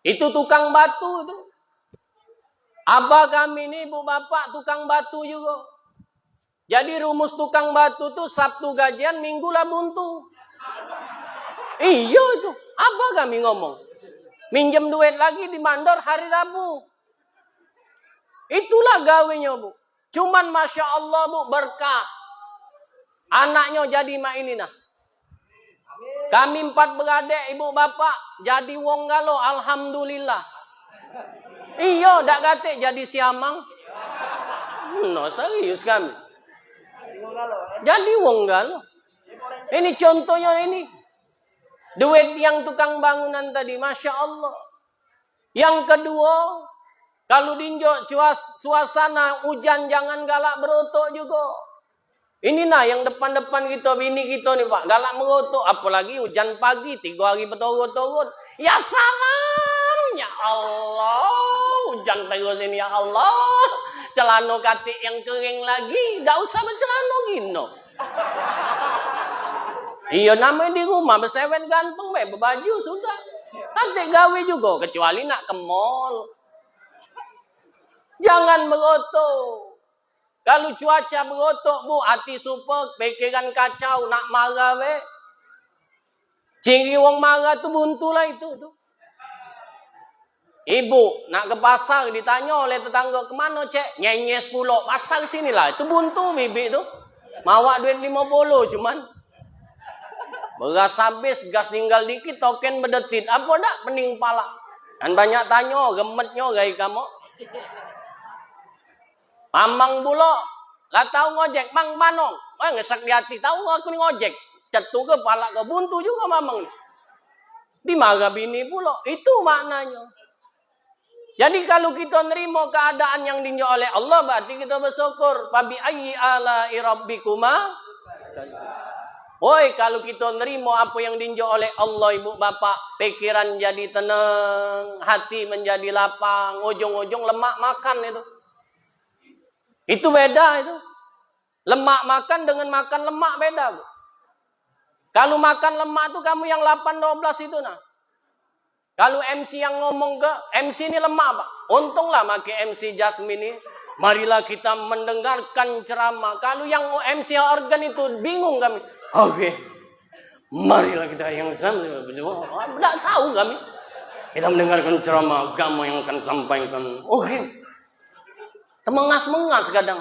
Itu tukang batu itu. Abah kami ini, ibu bapak, tukang batu juga. Jadi rumus tukang batu tuh Sabtu gajian, Minggu lah buntu. Iya itu, abah kami ngomong. Minjem duit lagi di mandor hari Rabu. Itulah gawenya Bu. Cuman Masya Allah Bu, berkah. Anaknya jadi mak ini nah. Kami 4 beradik ibu bapak jadi wong galo, alhamdulillah. Iya, dak kate jadi siamang. No, serius kami. Jadi wong galo. Ini contohnya ini. Duit yang tukang bangunan tadi, Masya Allah. Yang kedua, kalau dinjok suasana hujan jangan galak berotok juga. Ini nah yang depan-depan kita, bini kita nih Pak, galak mengotok. Apalagi hujan pagi, 3 hari berturut-turut. Ya salam, ya Allah. Hujan terus ini, ya Allah. Celana katik yang kering lagi. Tak usah bercelana gino. Iya namanya di rumah, bersewen ganteng, berbaju sudah. Katik gawe juga, kecuali nak ke mall. Jangan mengotok. Kalau cuaca berotok Bu, hati super, pikiran kacau, nak marah we. Ciri wong marah tu buntu lah itu. Ibu nak ke pasar ditanya oleh tetangga, kemana cek? Nyenyes pulak, pasar sini lah. Itu buntu bibi tu. Mawak duit 50 cuman. Beras habis, gas tinggal dikit, token berdetit. Apa dak pening pala? Dan banyak tanya, gemetnya gaya kamu. Mamang pula, lah tahu ngojek, mang manong. Wah ngesak di hati, tahu aku ni ngojek. Cetu ke palak ke buntu juga mamang. Dimarah bini pula, itu maknanya. Jadi kalau kita nerima keadaan yang dinyo oleh Allah, berarti kita bersyukur. Fabi ayyi ala rabbikuma. Woi, kalau kita nerima apa yang dinjo oleh Allah, ibu bapak, pikiran jadi tenang, hati menjadi lapang, ujung-ujung lemak makan itu. Itu beda itu. Lemak makan dengan makan lemak beda. Bu. Kalau makan lemak itu kamu yang 8-12 itu nah. Kalau MC yang ngomong ke MC ini lemak Pak. Untunglah pakai MC Jasmine ini. Marilah kita mendengarkan ceramah. Kalau yang MC organ itu bingung kami. Oke. Marilah kita yang sama. Tidak tahu kami. Kita mendengarkan ceramah agama yang akan sampaikan. Oke. Mengas-mengas kadang.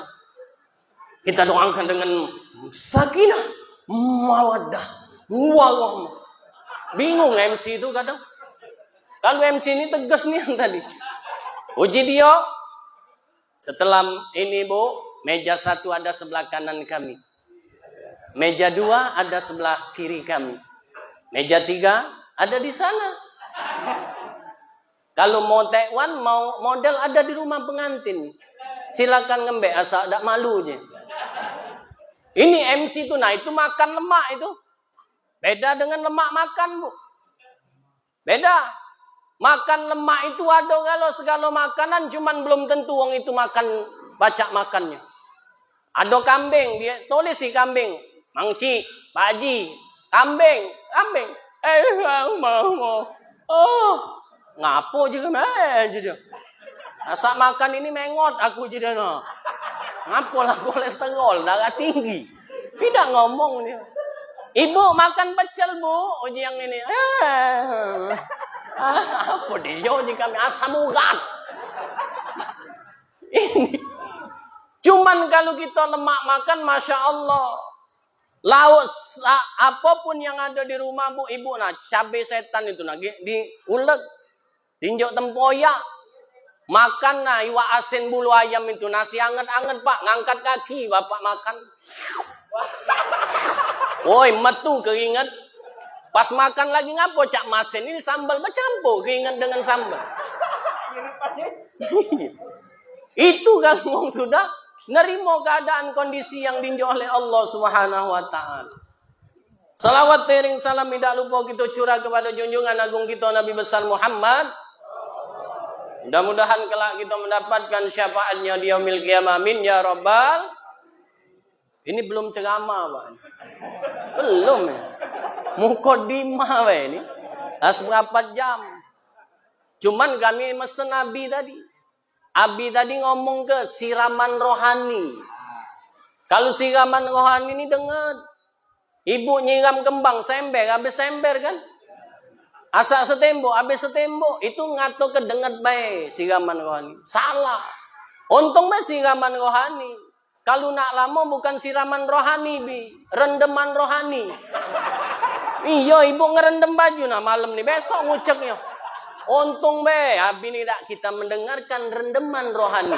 Kita doakan dengan sakinah, mawaddah, warahmah. Bingung MC itu kadang. Kalau MC ini tegas nih yang tadi. Uji dia. Setelah ini Bu, meja 1 ada sebelah kanan kami. Meja 2 ada sebelah kiri kami. Meja 3 ada di sana. Kalau mau Taiwan, mau model ada di rumah pengantin. Silakan ngembek asal tak malu je. Ini MC itu nah itu makan lemak itu. Beda dengan lemak makan Bu. Beda. Makan lemak itu ada kalau segala makanan cuman belum tentu wong itu makan baca makannya. Ada kambing dia tulis si kambing. Mangci, Pak Haji, kambing. Mau. Oh, ngapo juga dia. Asak makan ini mengot aku jadi no. Ngapolah kolesterol darah tinggi. Tidak ngomong dia. Ibu makan pecel Bu, uji yang ini. Apa dia uji kami asam urat. Ini. Cuman kalau kita lemak makan, Masya Allah. Lauk apapun yang ada di rumah Bu, ibu nah cabai setan itu nah diulek, dinjok tempoyak. Makan nah iwak asin bulu ayam itu nasi anget-anget Pak, ngangkat kaki Bapak makan. Woi metu keringat. Pas makan lagi ngapo cak masin ini sambal bercampur keringat dengan sambal. Itu kalau ngomong sudah nerimo keadaan kondisi yang dinjo oleh Allah Subhanahu wa taala. Salawat tering salam tidak lupa kita curah kepada junjungan agung kita Nabi besar Muhammad. Mudah-mudahan kelak kita mendapatkan syafaatnya di yaumil qiyamah. Amin ya rabbal. Ini belum ceramah, Pak. Belum ya. Mukaddimah Pak ini. Seberapa jam. Cuman kami mesen Abi tadi. Abi tadi ngomong ke siraman rohani. Kalau siraman rohani ini dengar. Ibu nyiram kembang sember. Habis sember kan? Asak setembok. Habis setembok. Itu ngato kedengat baik siraman rohani. Salah. Untung baik siraman rohani. Kalau nak lama bukan siraman rohani, Bi. Rendeman rohani. Iya, ibu ngerendam baju nah malam nih. Besok nguceknya. Untung be, abi ini tak kita mendengarkan rendeman rohani.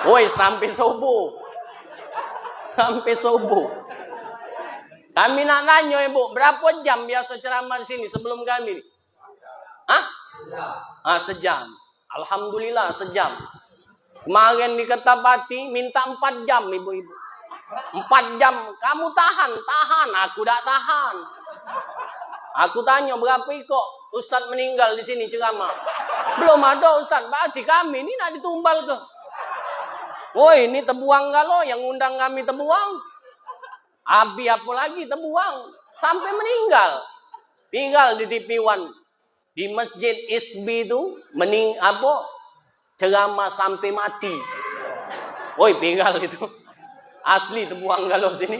Woi, sampai subuh. Sampai subuh. Kami nak nanya ibu, berapa jam biasa ceramah di sini sebelum kami? Hah? Sejam. Sejam. Alhamdulillah sejam. Kemarin di Kertapati minta 4 jam ibu-ibu. 4 jam. Kamu tahan. Aku tak tahan. Aku tanya berapa kok Ustaz meninggal di sini ceramah. Belum ada Ustaz. Berarti kami ini nak ditumbal ke? Woi, ini terbuang kalau yang undang kami terbuang. Abi apa lagi terbuang. Sampai meninggal. Tinggal di TV One. Di Masjid Isbi itu. Ceramah sampai mati. Woi, tinggal itu. Asli terbuang kalau sini.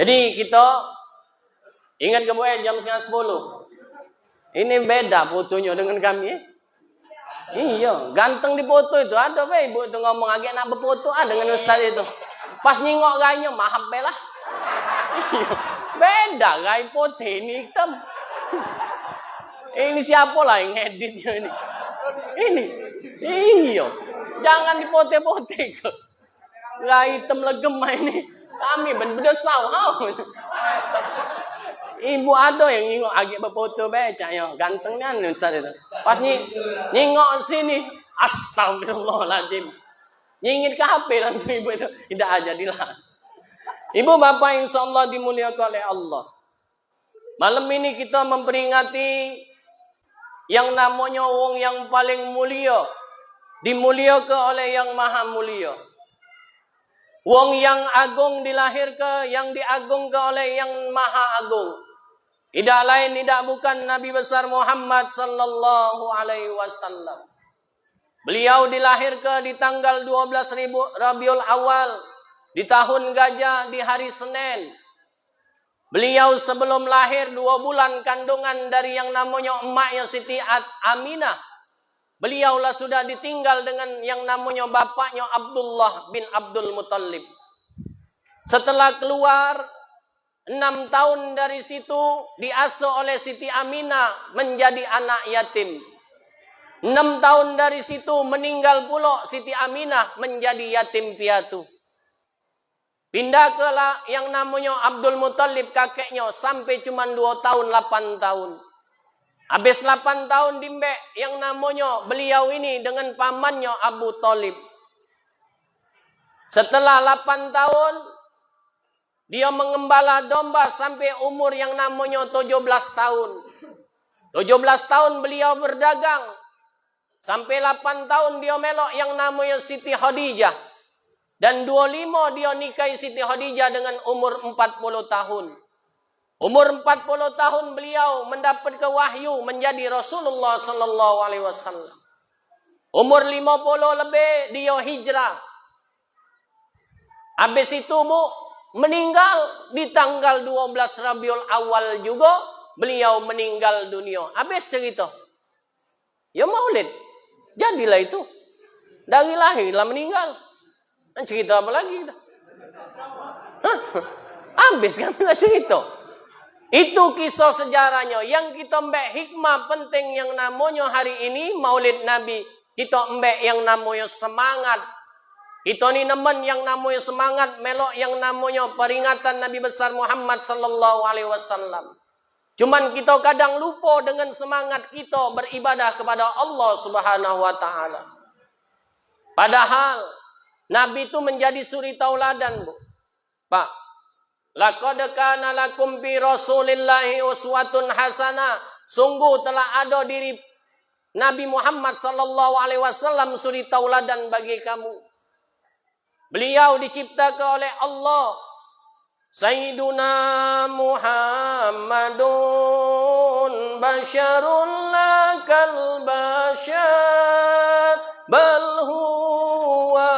Jadi kita ingat kemudian jam 9:30. Ini beda fotonya dengan kami. Iya, ganteng di foto itu. Ada be ibu itu ngomong agak nak berfoto dengan Ustaz itu. Pas nyingok gayanya mahab belah. Iya, beda gay putih ini hitam. Ini siapa lah yang editnya ini? Ini. Iya. Jangan dipote-pote ke. Gay hitam legem ini. Kami berbedesau. Ibu ada yang nyingok agak berfoto becak ya. Gantengnya Ustaz itu. Pas nyingok sini. Astagfirullahaladzim. Nyingit ke HP langsung ibu itu. Tidak jadilah. Ibu bapak insya Allah dimuliakan oleh Allah. Malam ini kita memperingati yang namanya wong yang paling mulia. Dimuliakan oleh yang maha mulia. Wong yang agung dilahirkan, yang diagungkan oleh yang maha agung. Tidak lain, tidak bukan Nabi besar Muhammad sallallahu alaihi wasallam. Beliau dilahirkan di tanggal 12 Rabiul Awal. Di tahun gajah, di hari Senin. Beliau sebelum lahir 2 bulan kandungan dari yang namanya emaknya Siti Aminah. Beliaulah sudah ditinggal dengan yang namanya bapaknya Abdullah bin Abdul Muttalib. Setelah keluar 6 tahun dari situ diasuh oleh Siti Aminah menjadi anak yatim. 6 tahun dari situ meninggal pula Siti Aminah menjadi yatim piatu. Pindah ke yang namanya Abdul Muttalib kakeknya sampai cuma 2 tahun 8 tahun. Habis 8 tahun dimbek yang namanya beliau ini dengan pamannya Abu Thalib. Setelah 8 tahun dia mengembala domba sampai umur yang namanya 17 tahun. 17 tahun beliau berdagang. Sampai 8 tahun dia melok yang namanya Siti Khadijah. Dan 25 dia nikahi Siti Khadijah dengan umur 40 tahun. Umur 40 tahun beliau mendapat wahyu menjadi Rasulullah sallallahu alaihi wasallam. Umur 50 lebih dia hijrah. Habis itu meninggal di tanggal 12 Rabiul Awal juga beliau meninggal dunia. Habis cerita. Ya maulid. Jadilah itu. Dari lahir lah meninggal. Dan cerita apa lagi kita? Habis kan kita cerita. Itu kisah sejarahnya. Yang kita mbak hikmah penting yang namanya hari ini maulid Nabi. Kita mbak yang namanya semangat. Kita ni nemen yang namanya semangat. Melok yang namanya peringatan Nabi besar Muhammad sallallahu alaihi wasallam. Cuman kita kadang lupa dengan semangat kita beribadah kepada Allah subhanahu wa ta'ala. Padahal Nabi itu menjadi suri tauladan, Bu. Pak, laqad kana lakum bi Rasulillahi uswatun hasanah. Sungguh telah ada diri Nabi Muhammad sallallahu alaihi wasallam suri tauladan bagi kamu. Beliau diciptakan oleh Allah. Sayyiduna Muhammadun basyarun lakal basyar bal huwa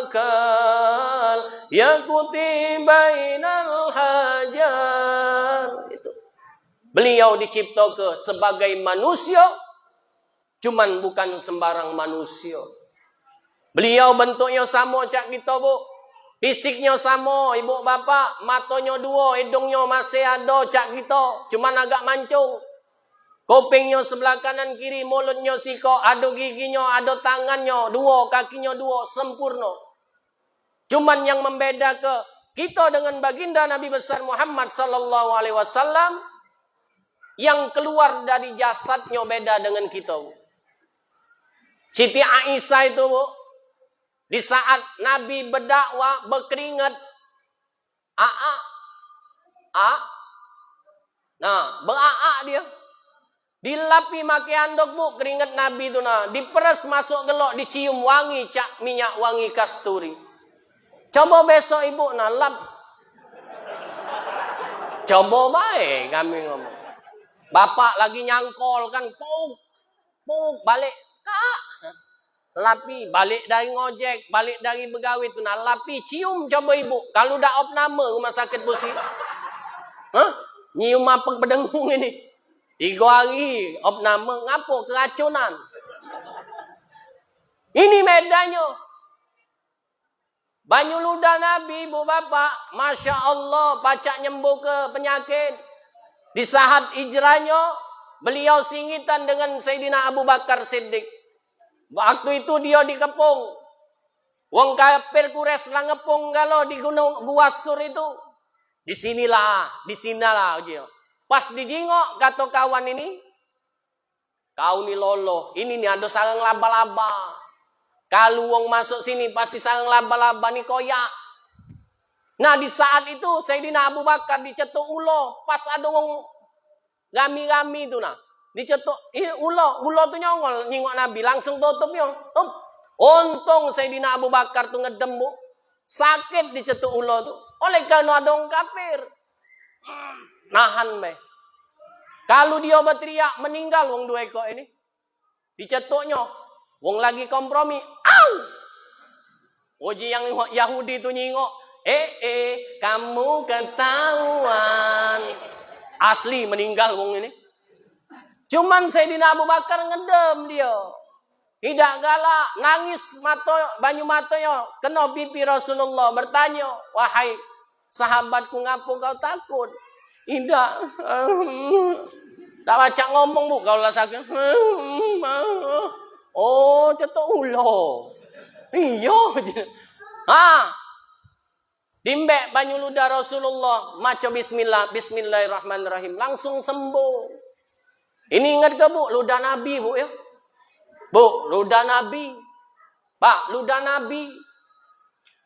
kal yakuti bainal hajar. Itu. Beliau diciptakan sebagai manusia, cuman bukan sembarang manusia. Beliau bentuknya sama cak kita, Bu. Fisiknya sama, ibu bapak. Matanya dua, hidungnya masih ada cak kita. Cuman agak mancung. Kupingnya sebelah kanan kiri, mulutnya siko, ada giginya, ada tangannya, dua, kakinya dua, sempurna. Cuman yang membedakan kita dengan baginda Nabi besar Muhammad sallallahu alaihi wasallam, yang keluar dari jasadnya beda dengan kita. Siti Aisyah itu, Bu, di saat Nabi berdakwah berkeringat, beraa dia. Dilapi make handuk, Bu, keringat Nabi itu diperes masuk gelok, dicium wangi cak minyak wangi kasturi. Coba besok ibu lap. Coba baik kami ngomong. Bapak lagi nyangkol kan, puk balik, Kak. Lapi, balik dari ngojek, balik dari begawi tu lapi, cium coba ibu. Kalau dah opname rumah sakit busi. Nyium apa pedengung ini? 3 hari opname, ngapo keracunan. Ini medanya. Banyu ludah Nabi, ibu bapak, Masya Allah, pacak nyembuh ke penyakit. Di saat hijrahnya, beliau singitan dengan Sayyidina Abu Bakar Siddiq. Waktu itu dia dikepung. Wong kafir Quraisy lah ngepung kalau di gunung Gua Sur itu. Di sinilah dia. Pas dijingok kata kawan ini, kau ni lolo, ini nih ada sarang laba-laba. Kalau wong masuk sini pasti sarang laba-laba ni koyak. Nah di saat itu Sayyidina Abu Bakar dicetuk ulo, pas ada wong gami-gami itu dicetuk ulo tu nyongol nyingok Nabi langsung tutup yo. Untung Sayyidina Abu Bakar tu ngedem, Bu. Sakit dicetuk ulo tu. Oleh karena ada orang kafir. Nahan be. Kalau dia berteriak meninggal wong 2 ekor ini. Dicetuknya. Wong lagi kompromi. Au! Oji yang Yahudi tu nyingok. Kamu ketahuan. Asli meninggal wong ini. Cuman Sayyidina Abu Bakar ngedem dia. Tidak galak, nangis banyu matanya kena pipi Rasulullah, bertanya, "Wahai sahabatku, ngapo kau takut?" Tidak. Tak baca ngomong, Bu, kalau lah sakit. Oh, cetok ulo. Iya. Dimbek banyu ludah Rasulullah, maca bismillahirrahmanirrahim, langsung sembuh. Ini ingat ke, Bu, ludah Nabi, Bu, ya? Bu, ludah Nabi. Pak, ludah Nabi.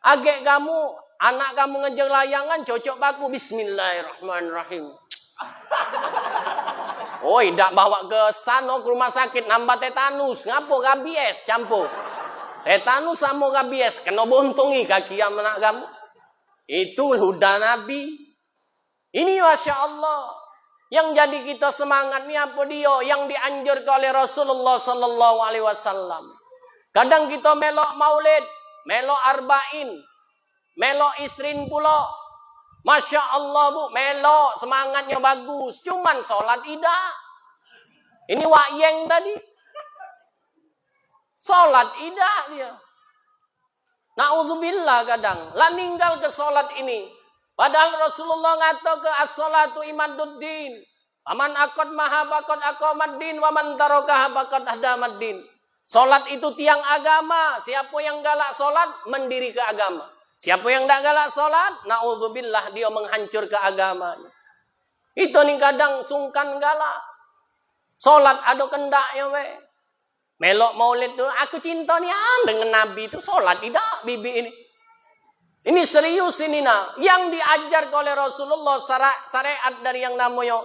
Agak kamu, anak kamu ngejar layangan, cocok baku bismillahirrahmanirrahim. Oh, tidak bawa ke sana ke rumah sakit nambah tetanus. Ngapo rabies campur. Tetanus sama rabies kena buntungi kaki yang anak kamu. Itu ludah Nabi. Ini Masya Allah. Yang jadi kita semangat ni apa dia? Yang dianjurkan oleh Rasulullah sallallahu alaihi wasallam. Kadang kita melok maulid, melok arba'in, melok isrin pula. Masya Allah, Bu, melok semangatnya bagus. Cuman solat tidak. Ini wakyeng tadi. Solat tidak dia. Na'udzubillah kadang. Lah ninggal ke solat ini. Padahal Rasulullah ngata ke as-salatu imaduddin. Waman akad mahabakad aqamaddin. Waman tarokaha bakad ahdamaddin. Solat itu tiang agama. Siapa yang galak solat, mendiri ke agama. Siapa yang tak galak solat, na'udzubillah, dia menghancur ke agamanya. Itu nih kadang sungkan galak. Solat ada kendaknya, we. Melok maulid tu, aku cinta ni dengan Nabi itu solat tidak, bibi ini. Ini serius ini Yang diajar oleh Rasulullah syariat dari yang namanya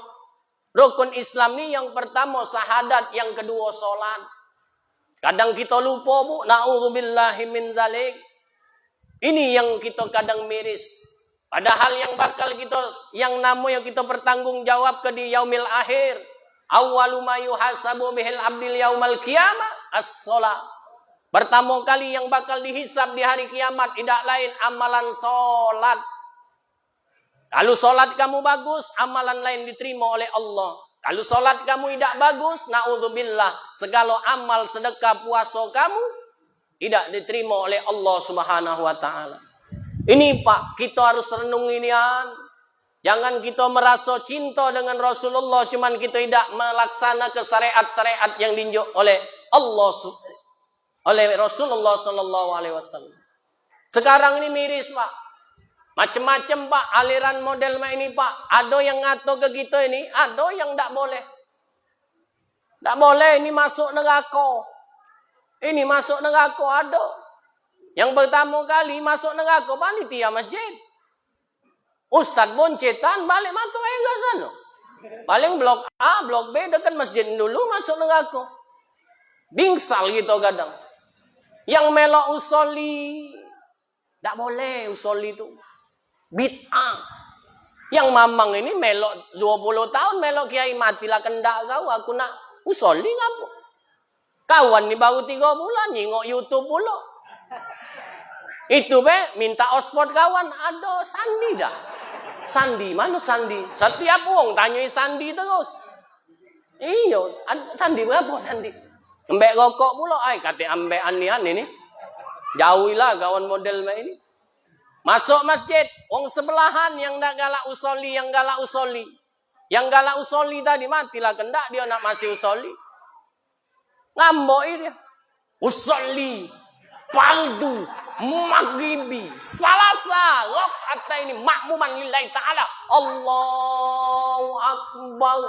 Rukun Islam ni yang pertama syahadat, yang kedua solat. Kadang kita lupa bu, na'udzubillahi min zalik. Ini yang kita kadang miris. Padahal yang bakal kita, yang namanya kita bertanggungjawab ke di yaumil akhir. Awwalu ma yuhasabu bihil abdil yaumal qiyamah as-shalah. Pertama kali yang bakal dihisab di hari kiamat tidak lain amalan solat. Kalau solat kamu bagus, amalan lain diterima oleh Allah. Kalau solat kamu tidak bagus, na'udzubillah, segala amal sedekah puasa kamu tidak diterima oleh Allah Subhanahu wa taala. Ini Pak, kita harus renung inian. Jangan kita merasa cinta dengan Rasulullah, cuman kita tidak melaksanakan syariat-syariat yang diunjuk oleh Allah, oleh Rasulullah sallallahu alaihi wasallam. Sekarang ini miris Pak. Macam-macam Pak, aliran model ini Pak. Ada yang ngatur ke kita ini, ada yang tak boleh. Tak boleh, ini masuk neraka. Ini masuk neraka ada. Yang pertama kali masuk neraka panitia masjid. Ustaz boncetan balik mata air ke sana. Paling blok A, blok B dekat masjid dulu masuk neraka. Bingsal gitu kadang. Yang melok usoli, tak boleh usoli itu. Bid'ah. Yang mamang ini melok 20 tahun melok kiai matilah kendak kau, aku nak usoli ngapo. Kawan ni baru 3 bulan nyingok YouTube pula. Itu minta ospot kawan, ada sandi dah. Sandi, mana sandi? Setiap wong tanyai sandi terus. Iyo, sandi berapa sandi? Ambek rokok pula, kata ambek anian ini. Jauhilah kawan model ini. Masuk masjid, wong sebelahan yang tak galak usoli, yang galak usoli. Yang galak usoli tadi matilah kendak dia nak masih usoli. Ngambok dia. Usoli, fardu, maghribi, salasa, rakaat ini makmuman lillahi ta'ala. Allahu Akbar.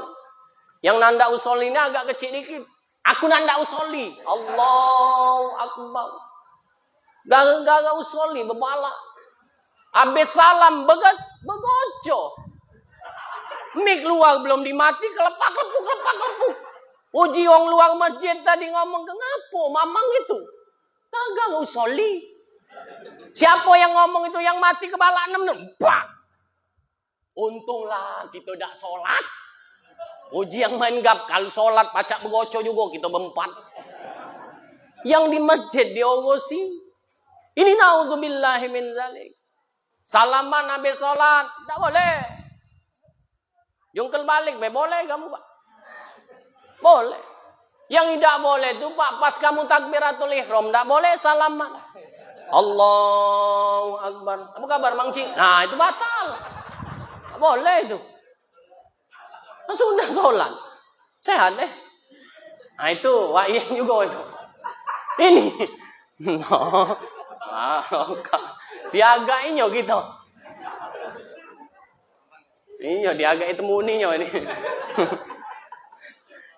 Yang nanda usoli ini agak kecil dikit. Aku nanda usoli. Allahu Akbar. Gara-gara usoli berbala. Habis salam begojo. Mik keluar belum dimati kelepak-lepuk. Uji orang luar masjid tadi ngomong, kenapa mamang itu? Kagak usoli. Siapa yang ngomong itu yang mati kepala 6? Bang. Untunglah kita tidak sholat. Uji yang main gap. Kalau sholat pacak begoco juga kita bempat. Yang di masjid diurusi. Ini na'udzubillahi min zalik. Salaman habis sholat. Tak boleh. Jungkel balik. Boleh kamu Pak? Boleh. Yang tidak boleh itu Pak. Pas kamu takbiratul ihram. Tak boleh salaman. Allahu Akbar. Apa kabar Mang Cik? Nah itu batal. Tak boleh itu. Sudah sholat. Sehat deh. Nah itu. Wa'iyah juga itu. Ini. No. Diagainya gitu. Iya, diagai temuninya ini.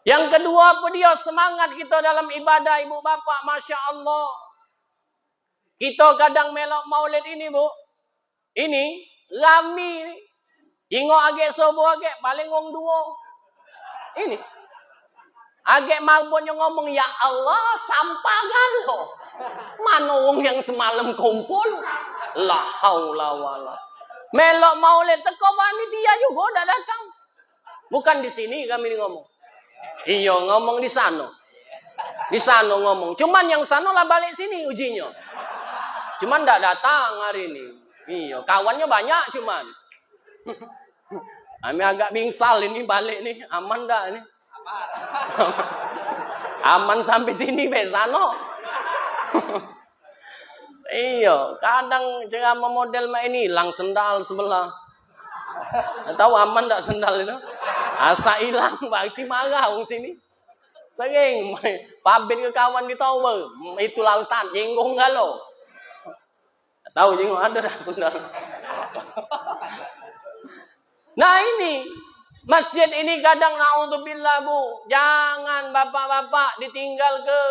Yang kedua apa dia? Semangat kita dalam ibadah ibu bapak. Masya Allah. Kita kadang melok maulid ini bu. Ini. Rami ini. Ingo agak sobo agak. Paling wong dua. Ini. Agak marbonnya ngomong. Ya Allah. Sampah kan lo. Mana wong yang semalam kumpul. La haula wala. Melok maulid teko panitia juga udah datang. Bukan di sini kami ngomong. Iya ngomong di sana. Di sana ngomong. Cuman yang sana lah balik sini ujinya. Cuman ndak datang hari ini. Iya kawannya banyak cuman. Kami agak bingsal ini balik nih. Aman dah ini. Aman sampai sini besano. Iya, kadang ceramah model ini hilang sendal sebelah. Tahu aman tak sendal itu? Asa hilang, berarti marah orang sini. Sering pabit ke kawan di tower. Itulah Ustaz, jenggung galau. Tahu jenggung ada dah sendal. Nah ini masjid ini kadang naudzubillah bu, jangan bapak-bapak ditinggal ke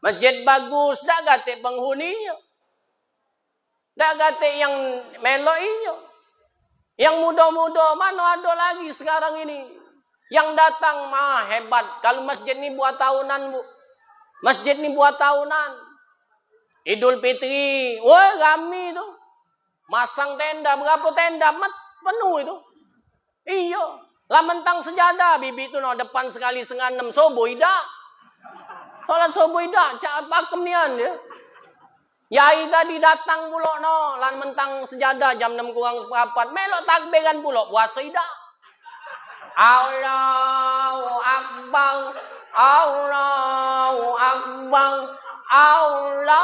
masjid bagus, dah kata penghuninya. Dah kata yang meloinya. Yang muda-muda mana ada lagi sekarang ini. Yang datang mah hebat. Kalau masjid ini buat tahunan, Bu. Masjid ini buat tahunan. Idul Fitri. Wah, rame itu. Masang tenda. Berapa tenda? Penuh itu. Iya. Lah mentang sejadah. Bibi itu no depan sekali 5:30. Subuh idak. Salat subuh idak. Cak pakem nian dia. Yai tadi datang pula no. Lan mentang sejadah jam 6 kurang seperempat. Melok takbiran pula. Puasa idak. Allahu Akbar, Allahu Akbar, Allahu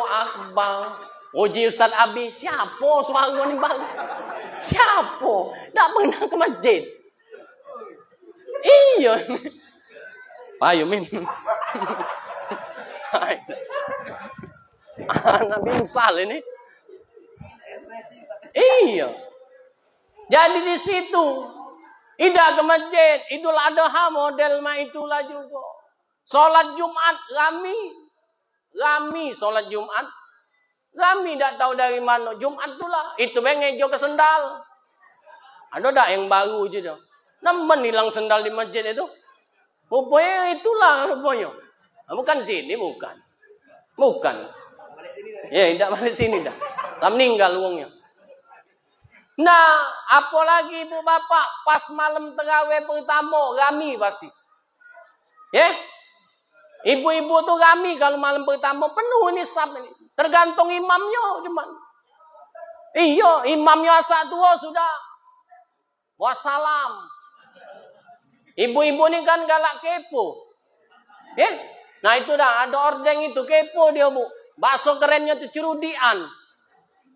Akbar. Uji Ustaz Abi, siapa suara ni bang? Siapa? Tak pernah ke masjid. Iya. Ayo min. Nabi Musa ini. Iya. Jadi di situ, tidak ke masjid, Idul Adha model mah itulah juga. Sholat Jumat, rami sholat Jumat. Rami tak tahu dari mana, Jumat itulah. Itu bengejo ke sendal. Ada tak yang baru je dah. Nemen hilang sendal di masjid itu. Rupanya itulah rupanya. Bukan sini, bukan. Bukan. Ya, tidak balik sini dah. Lah meninggal uangnya. Nah, apalagi ibu bapak pas malam terawih pertama rami pasti. Ya? Ibu-ibu tuh rami kalau malam pertama penuh ini sab ini. Tergantung imamnya cuman. Iya, imamnya asa tua sudah. Wassalam. Ibu-ibu ini kan galak kepo. Ya? Nah, itu dah ada ordeng itu kepo dia, Bu. Bakso kerennya tuh cerudian.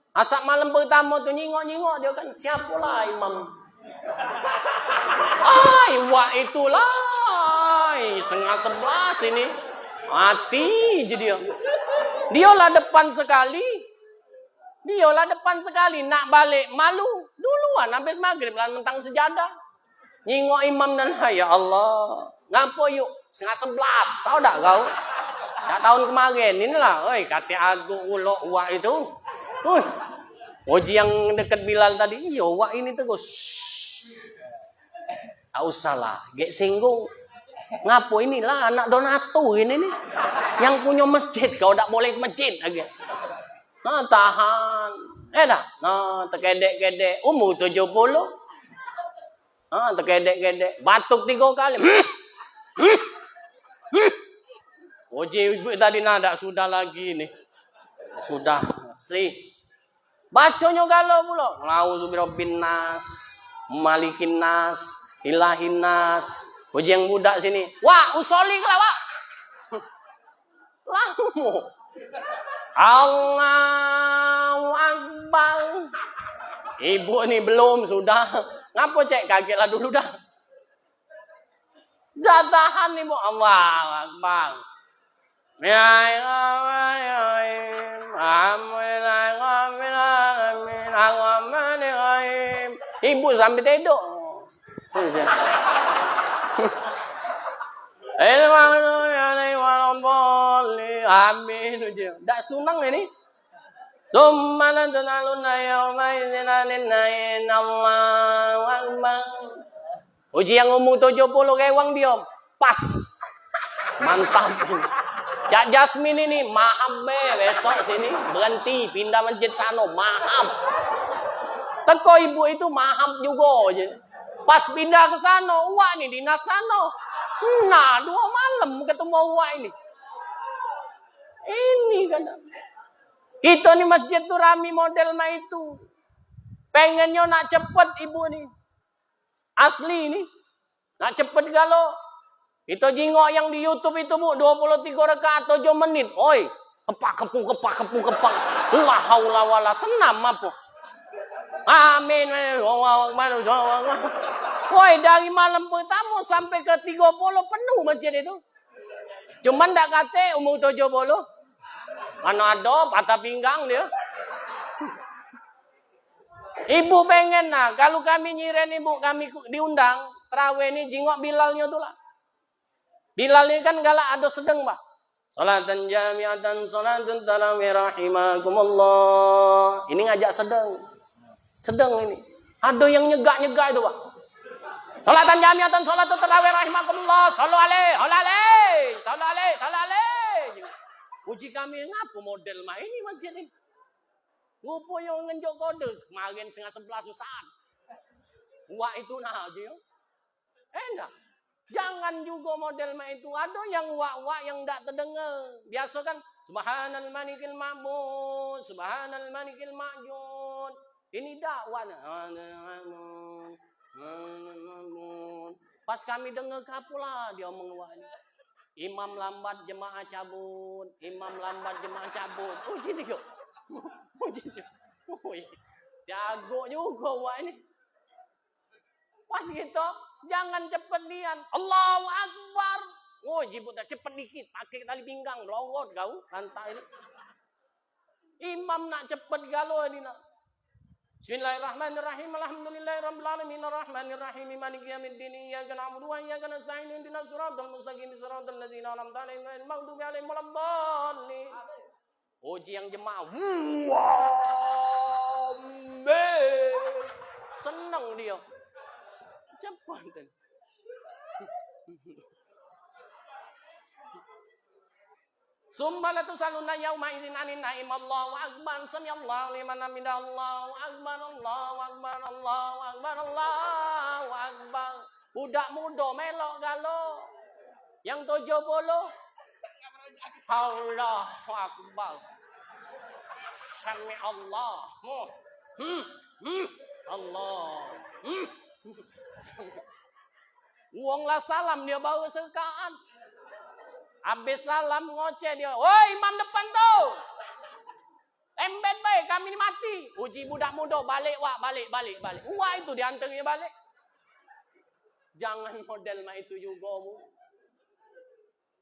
Asak malam pertama tu nyingok-nyingok dia kan siapalah imam. Ai, wah itulah. 10:30 ini. Mati je dia. Dialah depan sekali. Nak balik malu. Duluan habis maghrib lah mentang sejadah. Nyingok imam dan ya Allah. Ngapo yuk? 10:30. Tahu tak kau? Tak tahun kemarin inilah. Oi, kata aku ulok wak itu. Oji yang dekat Bilal tadi, iya wak ini terus. Tak usah lah, gak singgung. Ngapo inilah anak donatur ini nih. Yang punya masjid, kau tak boleh ke masjid lagi. Nah, tahan. Dah. Nah, terkedek-kedek. Umur 70. Ah, terkedek-kedek. Batuk 3 kali. Oji ibu tadi nada sudah lagi nih. Sudah, Sri. Bacanya galau pula. Nauzubirobbin nas, malikin nas, ilahin nas. Oji yang budak sini. Wah, usoli lah, Wak. Lamu. Allahu Akbar. Ibu ni belum sudah. Ngapa cek kagetlah dulu dah. Dah tahan ibu. Allahu Akbar. Ibu sampai tidur. Amin aja. Tak sunang ini. Summalan tunaluna yaumaizin anin Allahu Akbar. Uji yang umur 70 rewang dia. Pas. Mantap. Cak Jasmine ini maaf besok sini berhenti pindah masjid sana maaf. Teko ibu itu maaf juga aja. Pas pindah ke sana, wah nih dinas sana. Nah, 2 malam ketemu wah ini. Ini kan. Kita nih masjid tuh rami model mah itu. Pengennya nak cepet ibu nih. Asli ini. Nak cepet kalau itu jingok yang di YouTube itu Bu 23 rakaat 7 menit. Oi, kepak. La haula wala senam apa? Amin. Woi, dari malam pertama sampai ke 30 penuh masjid itu. Cuman tak kata umur 70. Mana ada patah pinggang dia. Ibu pengen nah, kalau kami nyiren ibu kami diundang, terawih ini jingok Bilalnya tuh lah. Bilal ini kan galak ada sedang, Pak. Salatan jami'atan salatun tarawih rahimakumullah. Ini ngajak sedang. Sedang ini. Ada yang nyegak-nyegak itu, Pak. Salatan jamiatan salatul tarawih rahimakumullah. Sallu alaihi. Uji kami ngapa model mah ini masjid ini. Rupanya ngenjok kode kemarin 10:30 Ustaz. Wah itu nah aja. Enggak. Jangan juga model mah itu. Ada yang wak-wak yang enggak terdengar. Biasa kan subhanal malikil ma'bud, subhanal malikil ma'jud. Ini dakwah. Pas kami dengar kapula dia omong ini. Imam lambat jemaah cabut, imam lambat jemaah cabut. Uji dia. Uji dia. Jago juga wah ini. Pas gitu, jangan cepet lian. Allahu Akbar. Oh, jibut dah cepet dikit, pakai tali pinggang, melongot kau, rantai ini. Imam nak cepet galau ini nak. Bismillahirrahmanirrahim. Alhamdulillahirabbil alamin arrahmanirrahim maliki yaumiddin iyyaka na'budu wa iyyaka nasta'in ihdinas siratal mustaqim siratal ladzina an'amta 'alaihim ghairil maghdubi 'alaihim waladdallin. Uji yang jemaah. Wah. Senang dia. Cepat kan. Summa la tusaluna yauma idzin 'anin na'im. Allahu akbar, samiallahu liman hamidah. Allahu akbar, Allahu akbar, Allahu akbar, Allahu akbar. Budak muda melok galo. Yang 70 Allahu akbar. Sami Allah. Allah. Wong lah salam dia baru sekaan. Habis salam ngoceh dia. Woi imam depan tu. Embed baik kami ni mati. Uji budak muda balik wak balik. Wah itu diantar dia balik. Jangan model mah itu juga mu.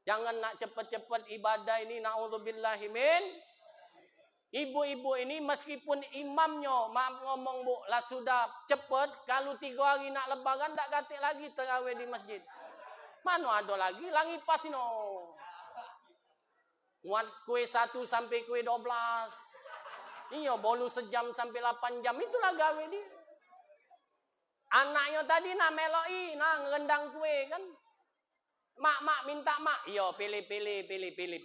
Jangan nak cepat-cepat ibadah ini naudzubillahi min. Ibu-ibu ini meskipun imamnya maaf ngomong bu lah sudah cepat, kalau 3 hari nak lebaran tak katik lagi terawih di masjid. Mana ada lagi pas no. Muat kue 1 sampai kue 12. Iya bolu sejam sampai 8 jam itulah gawe dia. Anaknya tadi nak meloi, nak ngerendang kue kan. Mak minta mak. Iya pilih.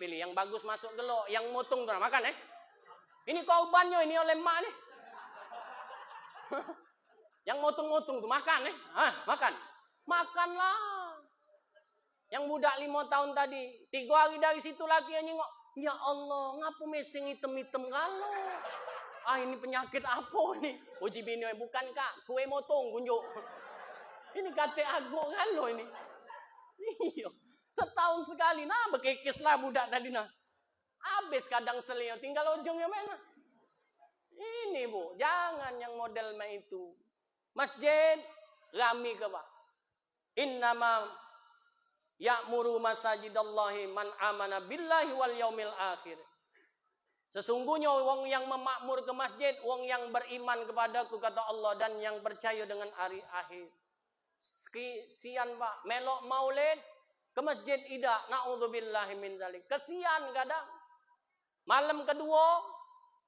Yang bagus masuk gelok, yang motong tu nak makan Ini korbannya ini oleh mak ni. Yang motong-motong tu makan makan. Makanlah. Yang budak 5 tahun tadi, 3 hari dari situ lagi yang nyengok. Ya Allah, ngapa mesing hitam-hitam galo? Ini penyakit apa ni? Uji bini bukan kak, kue motong kunjuk. Ini kata agak galo ini. Iya. Setahun sekali bekekislah budak tadi Habis kadang selio, tinggal ujungnya mana? Ini bu, jangan yang model itu. Masjid, rami ke pak? Innama ya'muru masajidallahi man amana billahi wal yaumil akhir. Sesungguhnya wong yang memakmur ke masjid, wong yang beriman kepadaku kata Allah dan yang percaya dengan hari akhir. Kesian pak, melok maulid ke masjid tidak, naudzubillahi min zalik. Kesian kadang. Malam kedua,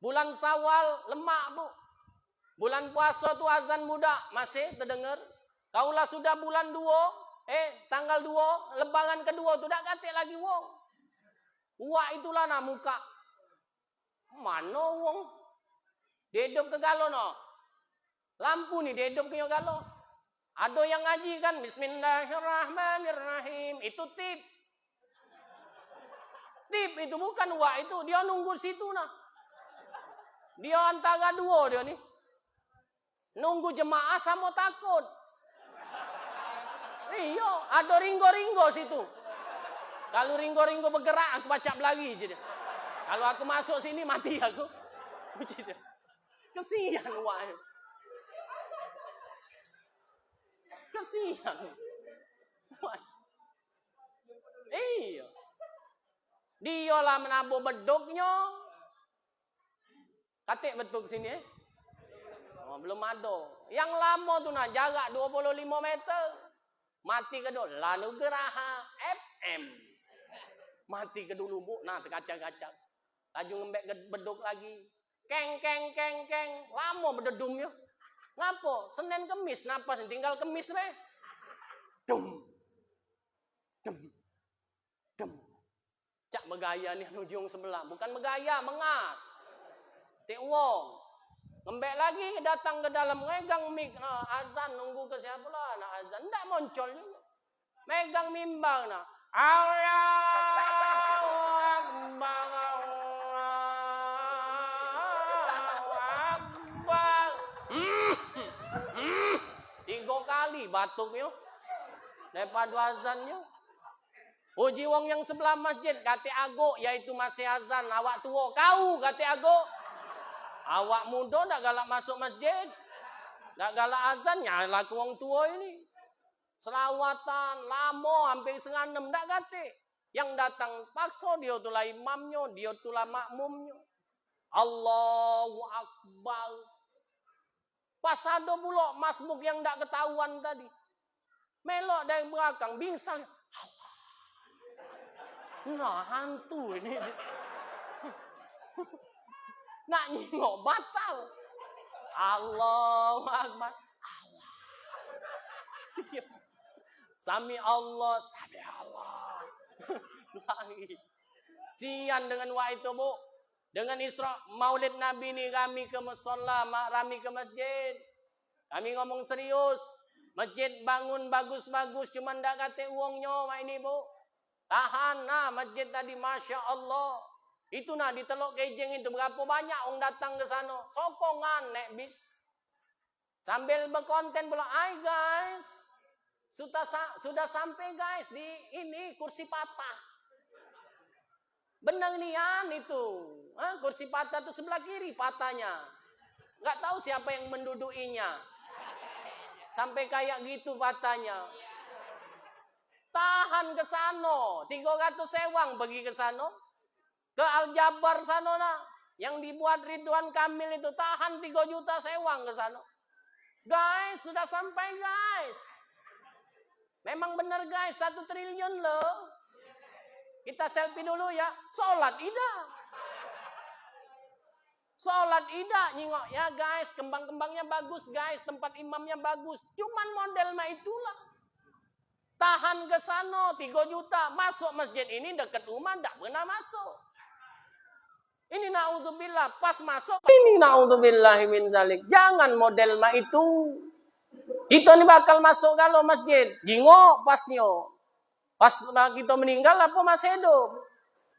bulan Syawal lemak bu. Bulan puasa tu azan budak masih terdengar. Kaulah sudah bulan 2, tanggal 2, lebaran kedua tu dak katik lagi wong. Wah itulah nak muka. Mana wong? Dedop ke galo no. Lampu ni dedop ke galo. Ada yang ngaji kan Bismillahirrahmanirrahim. Itu tip. Tip itu bukan wah itu. Dia nunggu situ nah. Dia antara 2 dia ni. Nunggu jemaah sama takut. Iya, ada ringgo-ringgo situ. Kalau ringgo-ringgo bergerak, aku baca lagi je dia. Kalau aku masuk sini, mati aku. Kesian wah. Kesian. Iya. Dia lah menabur beduknya. Katik beduk sini belum ada. Yang lama tu nak jarak 25 meter. Mati ke dulu. Lalu Geraha FM. Mati ke dulu bu. Nah terkacak-kacak. Laju ngembek ke beduk lagi. Keng. Lama berdedumnya. Ngapa? Senin Kemis. Napa? Tinggal Kemis weh. Dum. Dem. Dem. Cak megaya nih ujung sebelah. Bukan megaya, mengas. Tik wong. Ngembek lagi datang ke dalam. Megang mik. Azan nunggu ke siapa lah. Nak azan. Tidak muncul juga. Megang mimbang. Allahu Akbar. Allahu Akbar. 3 kali batuknya. Daripada azannya. Uji wong yang sebelah masjid kate agok yaitu masih azan, awak tua kau kate agok. Awak muda ndak galak masuk masjid. Ndak galak azan nyala ke wong tua ini. Selawatan lama hampir 5:30 ndak kate. Yang datang paksa dia tulah imamnya, dia tulah makmumnya. Allahu Akbar. Pas ada pula masmuk yang ndak ketahuan tadi. Melok dari belakang bingsang. Nah, hantu ini. Nak nyingok batal. Allahu Akbar. Allah. Sami Allah, sami Allah. Lagi. Sian dengan wah itu, Bu. Dengan Isra Maulid Nabi ini kami ke musholla, kami ke masjid. Kami ngomong serius. Masjid bangun bagus-bagus, cuma ndak kate uangnya, mak ini, Bu. Tahan, nah masjid tadi Masya Allah. Itu nah di Teluk Kejeng itu berapa banyak orang datang ke sana. Sokongan naik bis. Sambil berkonten pula, "Hai guys. Sudah sampai guys di ini kursi patah." Benar nian itu. Kursi patah itu sebelah kiri patahnya. Enggak tahu siapa yang mendudukinya. Sampai kayak gitu patahnya. Tahan ke sana. 300 sewang pergi ke sana. Ke Al-Jabar sana nah. Yang dibuat Ridwan Kamil itu. Tahan 3 juta sewang ke sana. Guys, sudah sampai guys. Memang benar guys, 1 triliun loh. Kita selfie dulu ya. Sholat ida. Sholat ida. Nyingok ya guys. Kembang-kembangnya bagus guys. Tempat imamnya bagus. Cuman model mah itulah. Tahan ke sana 3 juta. Masuk masjid ini dekat rumah tidak pernah masuk. Ini na'udzubillah. Pas masuk. Ini na'udzubillahi min zalik. Jangan model mah itu. Kita ini bakal masuk kalau masjid. Jingok pasnya. Pas kita meninggal apa masih hidup.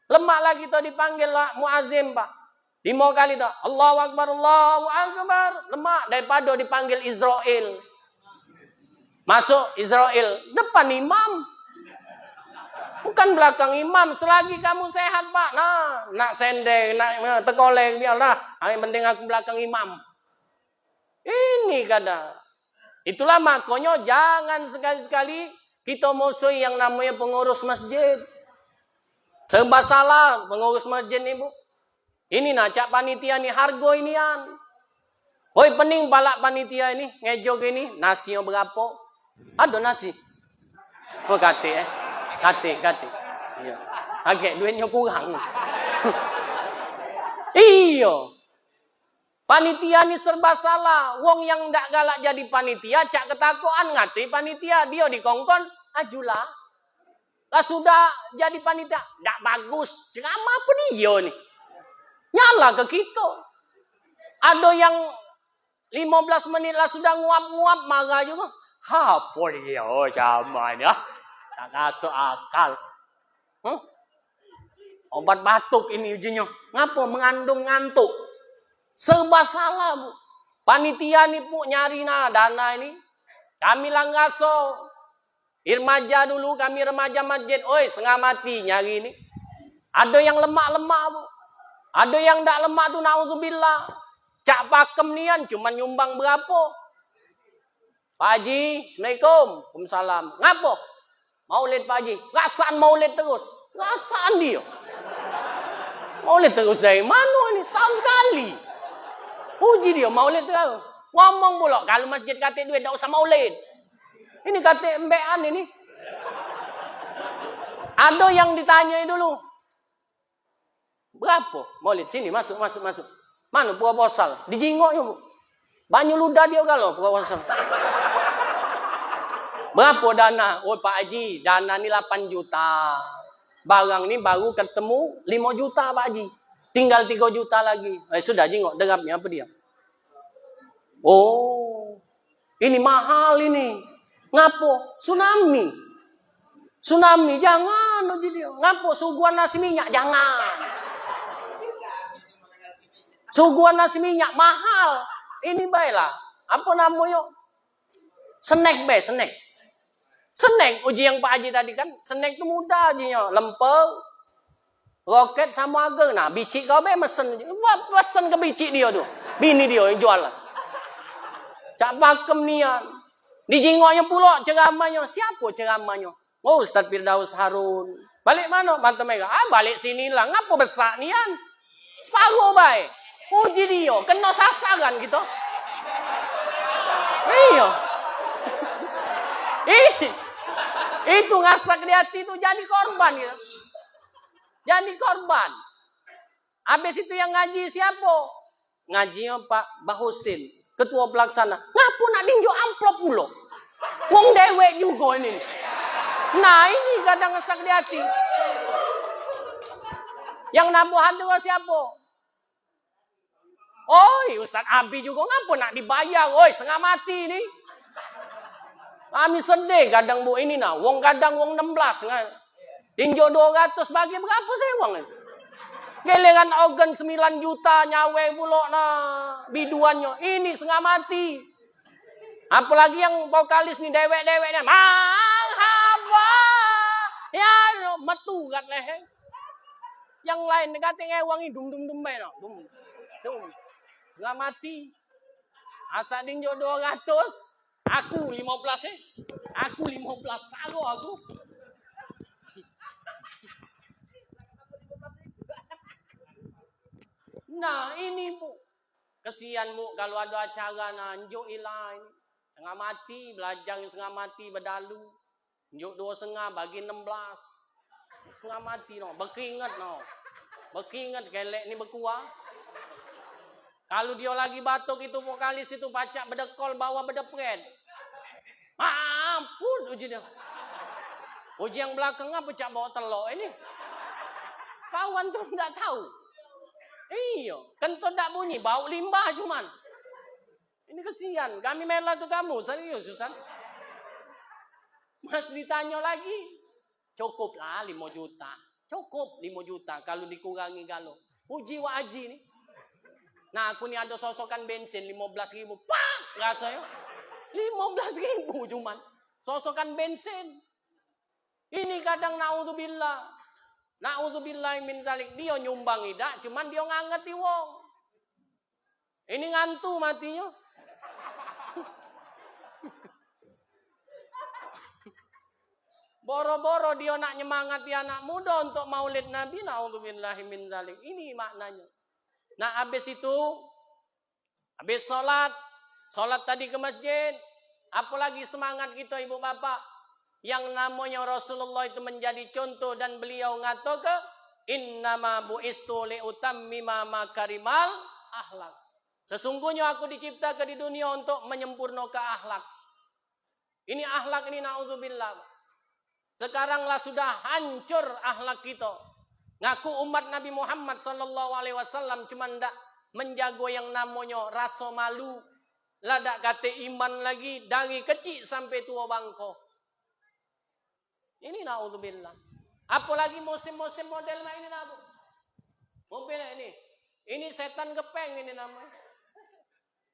Lemak lah kita dipanggil muazim pak. 5 kali tak. Allahu Akbar, Allahu Akbar. Lemak daripada dipanggil Israel. Masuk Israel, depan imam. Bukan belakang imam. Selagi kamu sehat, Pak. Nah, nak sendeng, nak tekoleng, biarlah. Yang penting aku belakang imam. Ini kadang. Itulah makanya jangan sekali-sekali kita musuhi yang namanya pengurus masjid. Serba salah pengurus masjid ini, Bu. Ini cak panitia nih, harga inian. Woi, pening balak panitia ini, ngejok ini, nasinya berapa? Ada nasi. Oh, kate. Iya. Agak duitnya kurang. Iya. Panitia ni serba salah. Wong yang ndak galak jadi panitia, cak ketakuan ngati panitia. Dia dikongkon, ajulah. Lah sudah jadi panitia, ndak bagus. Ceramah apa dia ni? Nyala ke kita. Ada yang 15 menit lah sudah nguap-nguap, marah juga. Apa dia zamannya? Tak masuk akal. Obat batuk ini ujinya. Ngapa mengandung ngantuk? Serba salah, Bu. Panitia ni Bu nyari dana ini. Kami langgaso. Remaja dulu, kami remaja masjid. Oi, setengah mati nyari ini. Ada yang lemak-lemak, Bu. Ada yang tak lemak tu na'udzubillah. Cak pakem nian cuma nyumbang berapa? Pak Haji, Assalamualaikum. Waalaikumsalam. Ngapa? Maulid Pak Haji. Rasaan maulid terus. Rasaan dia. Maulid terus dari mana ini? Setahun sekali. Puji dia maulid terus. Ngomong pula. Kalau masjid kata duit, tak usah maulid. Ini kata embean ini. Ada yang ditanya dulu. Berapa? Maulid sini, masuk. Mana proposal? Dijingoknya, Bu. Banyak ludah dia kalau proposal. Berapa dana? Oh Pak Haji, dana ni 8 juta. Barang ni baru ketemu 5 juta Pak Haji. Tinggal 3 juta lagi. Sudah jengok, derapnya apa dia? Oh, ini mahal ini. Ngapo? Tsunami. Tsunami, jangan. Ngapo? Suguhan nasi minyak, jangan. Suguhan nasi minyak, mahal. Ini baiklah. Apa namanya? Snack be, snack. Snack, uji yang Pak Haji tadi kan. Snack itu mudah aja. Lemper, roket sama agar. Nah, bicik kau be mesen. Pesen ke bicik dia tu. Bini dia yang jual. Cak pakem nian. Dijingoknya pula ceramahnya. Siapa ceramahnya? Oh, Ustaz Firdaus Harun. Balik mana? Mata mereka. Balik sini lah. Ngapa besar nian? Separuh baik. Uji dia. Kena sasaran gitu. Iya. Itu ngasak di hati itu jadi korban gitu. Jadi korban. Habis itu yang ngaji siapa? Ngajinya Pak Bahusin, ketua pelaksana. Ngapu nak tinjau amplop pula? Wong dewek juga ini. Nah ini kadang ngasak di hati. Yang nabuhan dengan siapa? Oi, Ustaz Abi juga ngapu nak dibayar? Oi, setengah mati ni. Kami sedih kadang bu ini nah. Wong kadang wong 16 kan. Tinjau 200 bagi berapa saya wong ni? Geleran organ 9 juta nyawe pula nah biduannya. Ini setengah mati. Apalagi yang vokalis ni dewek-deweknya. Marhaba. Ya metu kat leher. Yang lain kata ngewang ni dum-dum-dum bae no. Dum. Setengah mati. Asa tinjau 200. Aku 15 Aku 15 sago aku. Nah ini bu. Kesian bu kalau ada acara nanjuk ilain. Setengah mati belajar setengah mati berdalu. Njuk 2,5 bagi 16. Setengah mati no. Berkeringat no. Berkeringat gelek ni berkuah. Kalau dia lagi batuk itu vokalis itu pacak berdekol bawa berdepret. Ampun uji dia. Uji yang belakang apa pacak bawa telur ini. Kawan tu tak tahu. Iya, kentut tak bunyi, bau limbah cuman. Ini kesian, kami melah ke kamu, serius Ustaz. Mas ditanya lagi, cukup lah 5 juta. Cukup 5 juta kalau dikurangi kalau. Uji wa haji ni. Nah aku ni ada sosokan bensin 15.000. Pak rasanya 15.000 cuman. Sosokan bensin. Ini kadang naudzubillah. Naudzubillah min zalik. Dia nyumbang idak. Cuman dia nganggeti wong. Ini ngantu matinya. Boro-boro dia nak nyemangati anak muda untuk maulid Nabi. Naudzubillah min zalik. Ini maknanya. Nah habis itu, habis sholat tadi ke masjid, apalagi semangat kita ibu bapak, yang namanya Rasulullah itu menjadi contoh dan beliau ngatakan, innama bu'istu liutammima makarimal akhlak. Sesungguhnya aku diciptakan di dunia untuk menyempurnakan akhlak. Ini akhlak ini naudzubillah. Sekaranglah sudah hancur akhlak kita. Ngaku umat Nabi Muhammad SAW cuma ndak menjaga yang namanya rasa malu. Lah dak kata iman lagi dari kecil sampai tua bangko. Ini naudzubillah. Apalagi musim-musim model ini nak. Mobil ini. Ini setan gepeng ini namanya.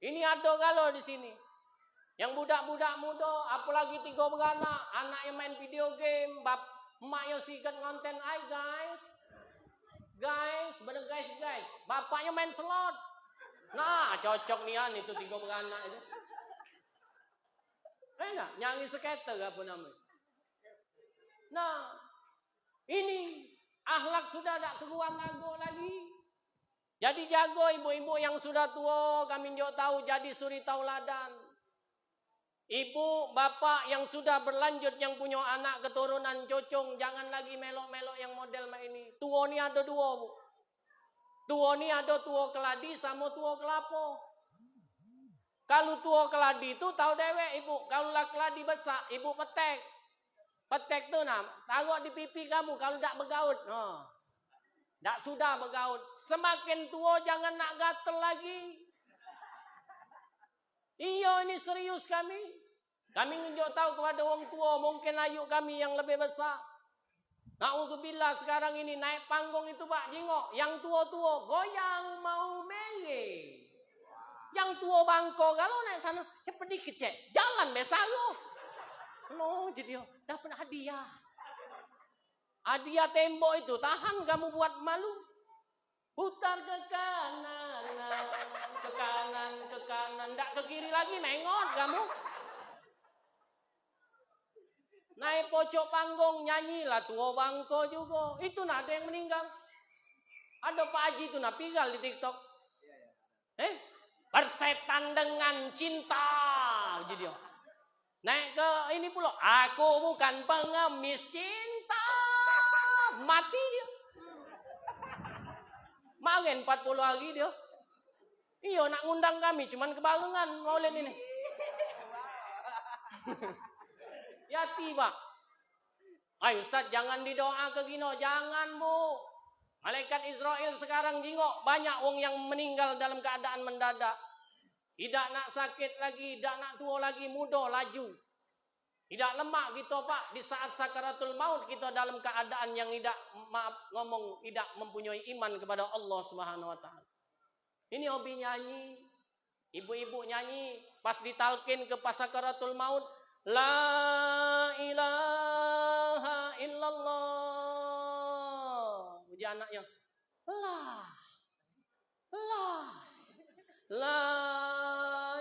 Ini ada galau di sini. Yang budak-budak muda, apalagi 3 beranak, anaknya main video game, emaknya sikat konten, "Hai guys, bener guys. Bapaknya main slot." Nah, cocok nian itu 3 beranak itu. Enak, nyanyi skater apa namanya. Nah, ini akhlak sudah tak keruan lagu lagi. Jadi jago ibu-ibu yang sudah tua, kami juga tahu jadi suri tauladan. Ibu, bapak yang sudah berlanjut yang punya anak keturunan cocong, jangan lagi melok-melok yang model ini. Tua ni ada 2, Bu. Tua ni ada tua keladi sama tua kelapa. Kalau tua keladi tu tahu dewek ibu. Kalau lah keladi besar, ibu petek. Petek tu nah, taruh di pipi kamu kalau tak bergaut. Tak sudah bergaut. Semakin tua jangan nak gatel lagi. Iya ini serius kami. Kami nunjuk tahu kepada orang tua mungkin ayuk kami yang lebih besar. Na'udzubillah sekarang ini naik panggung itu Pak, jengok. Yang tua-tua goyang mau mele. Yang tua bangko kalau naik sana cepet dikit cek. Jalan biasa lo. No, jadi dapat hadiah. Hadiah tembok itu tahan kamu buat malu. Putar ke kanan, ke kanan, ke kanan. Ndak ke kiri lagi, mengot kamu. Naik pojok panggung nyanyilah tua bangko juga. Itu nah ada yang meninggal. Ada Pak Haji itu nah pigal di TikTok. Bersetan dengan cinta. Jadi naik ke ini pula. Aku bukan pengemis cinta. Mati dia. Magen 40 hari dia. Iya nak ngundang kami cuman kebarengan maulid ini. Yati Pak. Ayo Ustaz jangan didoa ke gino. Jangan Bu. Malaikat Israel sekarang jingok. Banyak orang yang meninggal dalam keadaan mendadak. Tidak nak sakit lagi. Tidak nak tua lagi. Muda laju. Tidak lemak gitu Pak. Di saat sakaratul maut kita dalam keadaan yang tidak tidak mempunyai iman kepada Allah Subhanahu Wa Taala. Ini hobi nyanyi. Ibu-ibu nyanyi. Pas ditalkin ke pas sakaratul maut. La ilaha illallah. Uji anaknya. La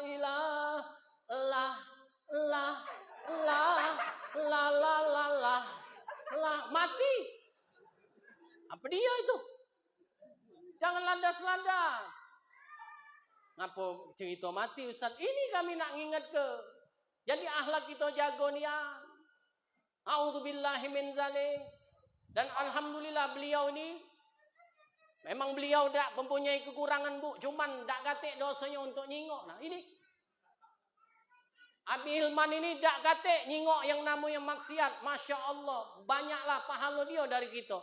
ilaha la mati. Apa dia itu? Jangan landas-landas. Ngapa cerita mati Ustaz? Ini kami nak nginget ke. Jadi akhlak kita jago nian. A'udzubillahi min zalik. Dan alhamdulillah beliau ini memang beliau tak mempunyai kekurangan Bu, cuman tak katik dosanya untuk nyingok. Nah, ini Abi Hilman ini tak katik nyingok yang namanya maksiat. Masya Allah, banyaklah pahala dia dari kita.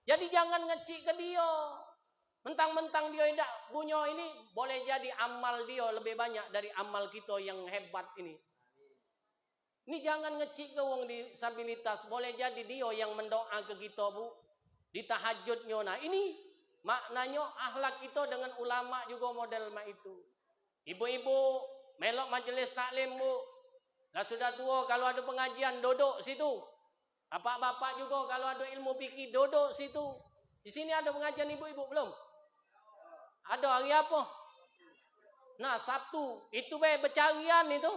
Jadi jangan ngecik ke dia. Mentang-mentang dia tidak punya ini, boleh jadi amal dia lebih banyak dari amal kita yang hebat ini. Ini jangan ngecik ke wong disabilitas. Boleh jadi dia yang mendoa ke kita Bu. Di tahajudnya. Nah ini maknanya akhlak kita dengan ulama juga model itu. Ibu-ibu melok majelis taklim Bu. Lah sudah tua kalau ada pengajian duduk situ. Bapak-bapak juga kalau ada ilmu fikih duduk situ. Di sini ada pengajian ibu-ibu belum? Ada hari apa? Nah Sabtu. Itu bercarian itu.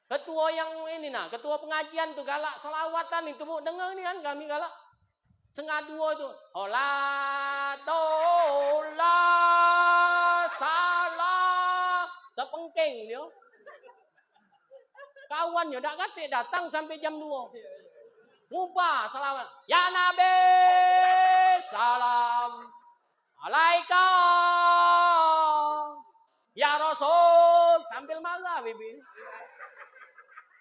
Ketua yang ini nah, ketua pengajian tuh galak selawatan itu Bu, dengar nih kan kami galak. Setengah 2 tuh. Ola tola salah. Terpengking dia. Kawannya dak kate datang sampai jam 2. Ngubah selawat. Ya Nabi salam alaika. Ya Rasul sambil marah bibi.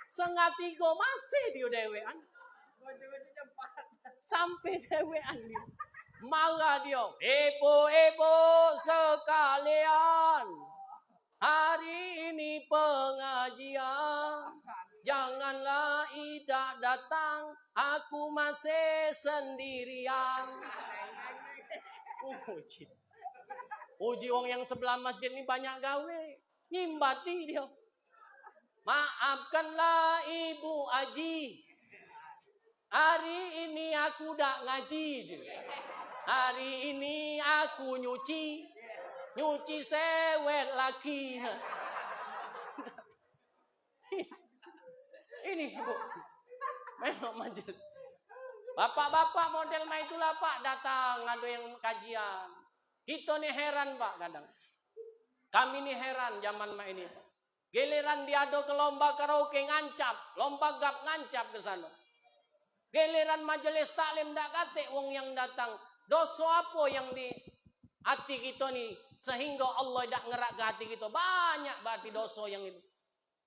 Setengah 3 masih dia dewean. Sampai dewean dia. Marah dia. Ibu-ibu sekalian. Hari ini pengajian. Janganlah Ida datang. Aku masih sendirian. Uji orang yang sebelah masjid ini banyak gawe. Nyimbati dia. Maafkanlah Ibu Aji. Hari ini aku dak ngaji. Hari ini aku nyuci sewet lagi. Ini Bu. Memang majelis. Bapak-bapak model itulah Pak datang ada yang kajian. Kita nih heran Pak kadang. Kami nih heran zaman ini. Giliran diado ke lomba karaoke ngancap, lomba gap ngancap ke sana. Giliran majelis taklim dak kate wong yang datang. Dosa apa yang hati kita ni sehingga Allah tidak ngerak ke hati kita. Banyak berarti dosa yang itu.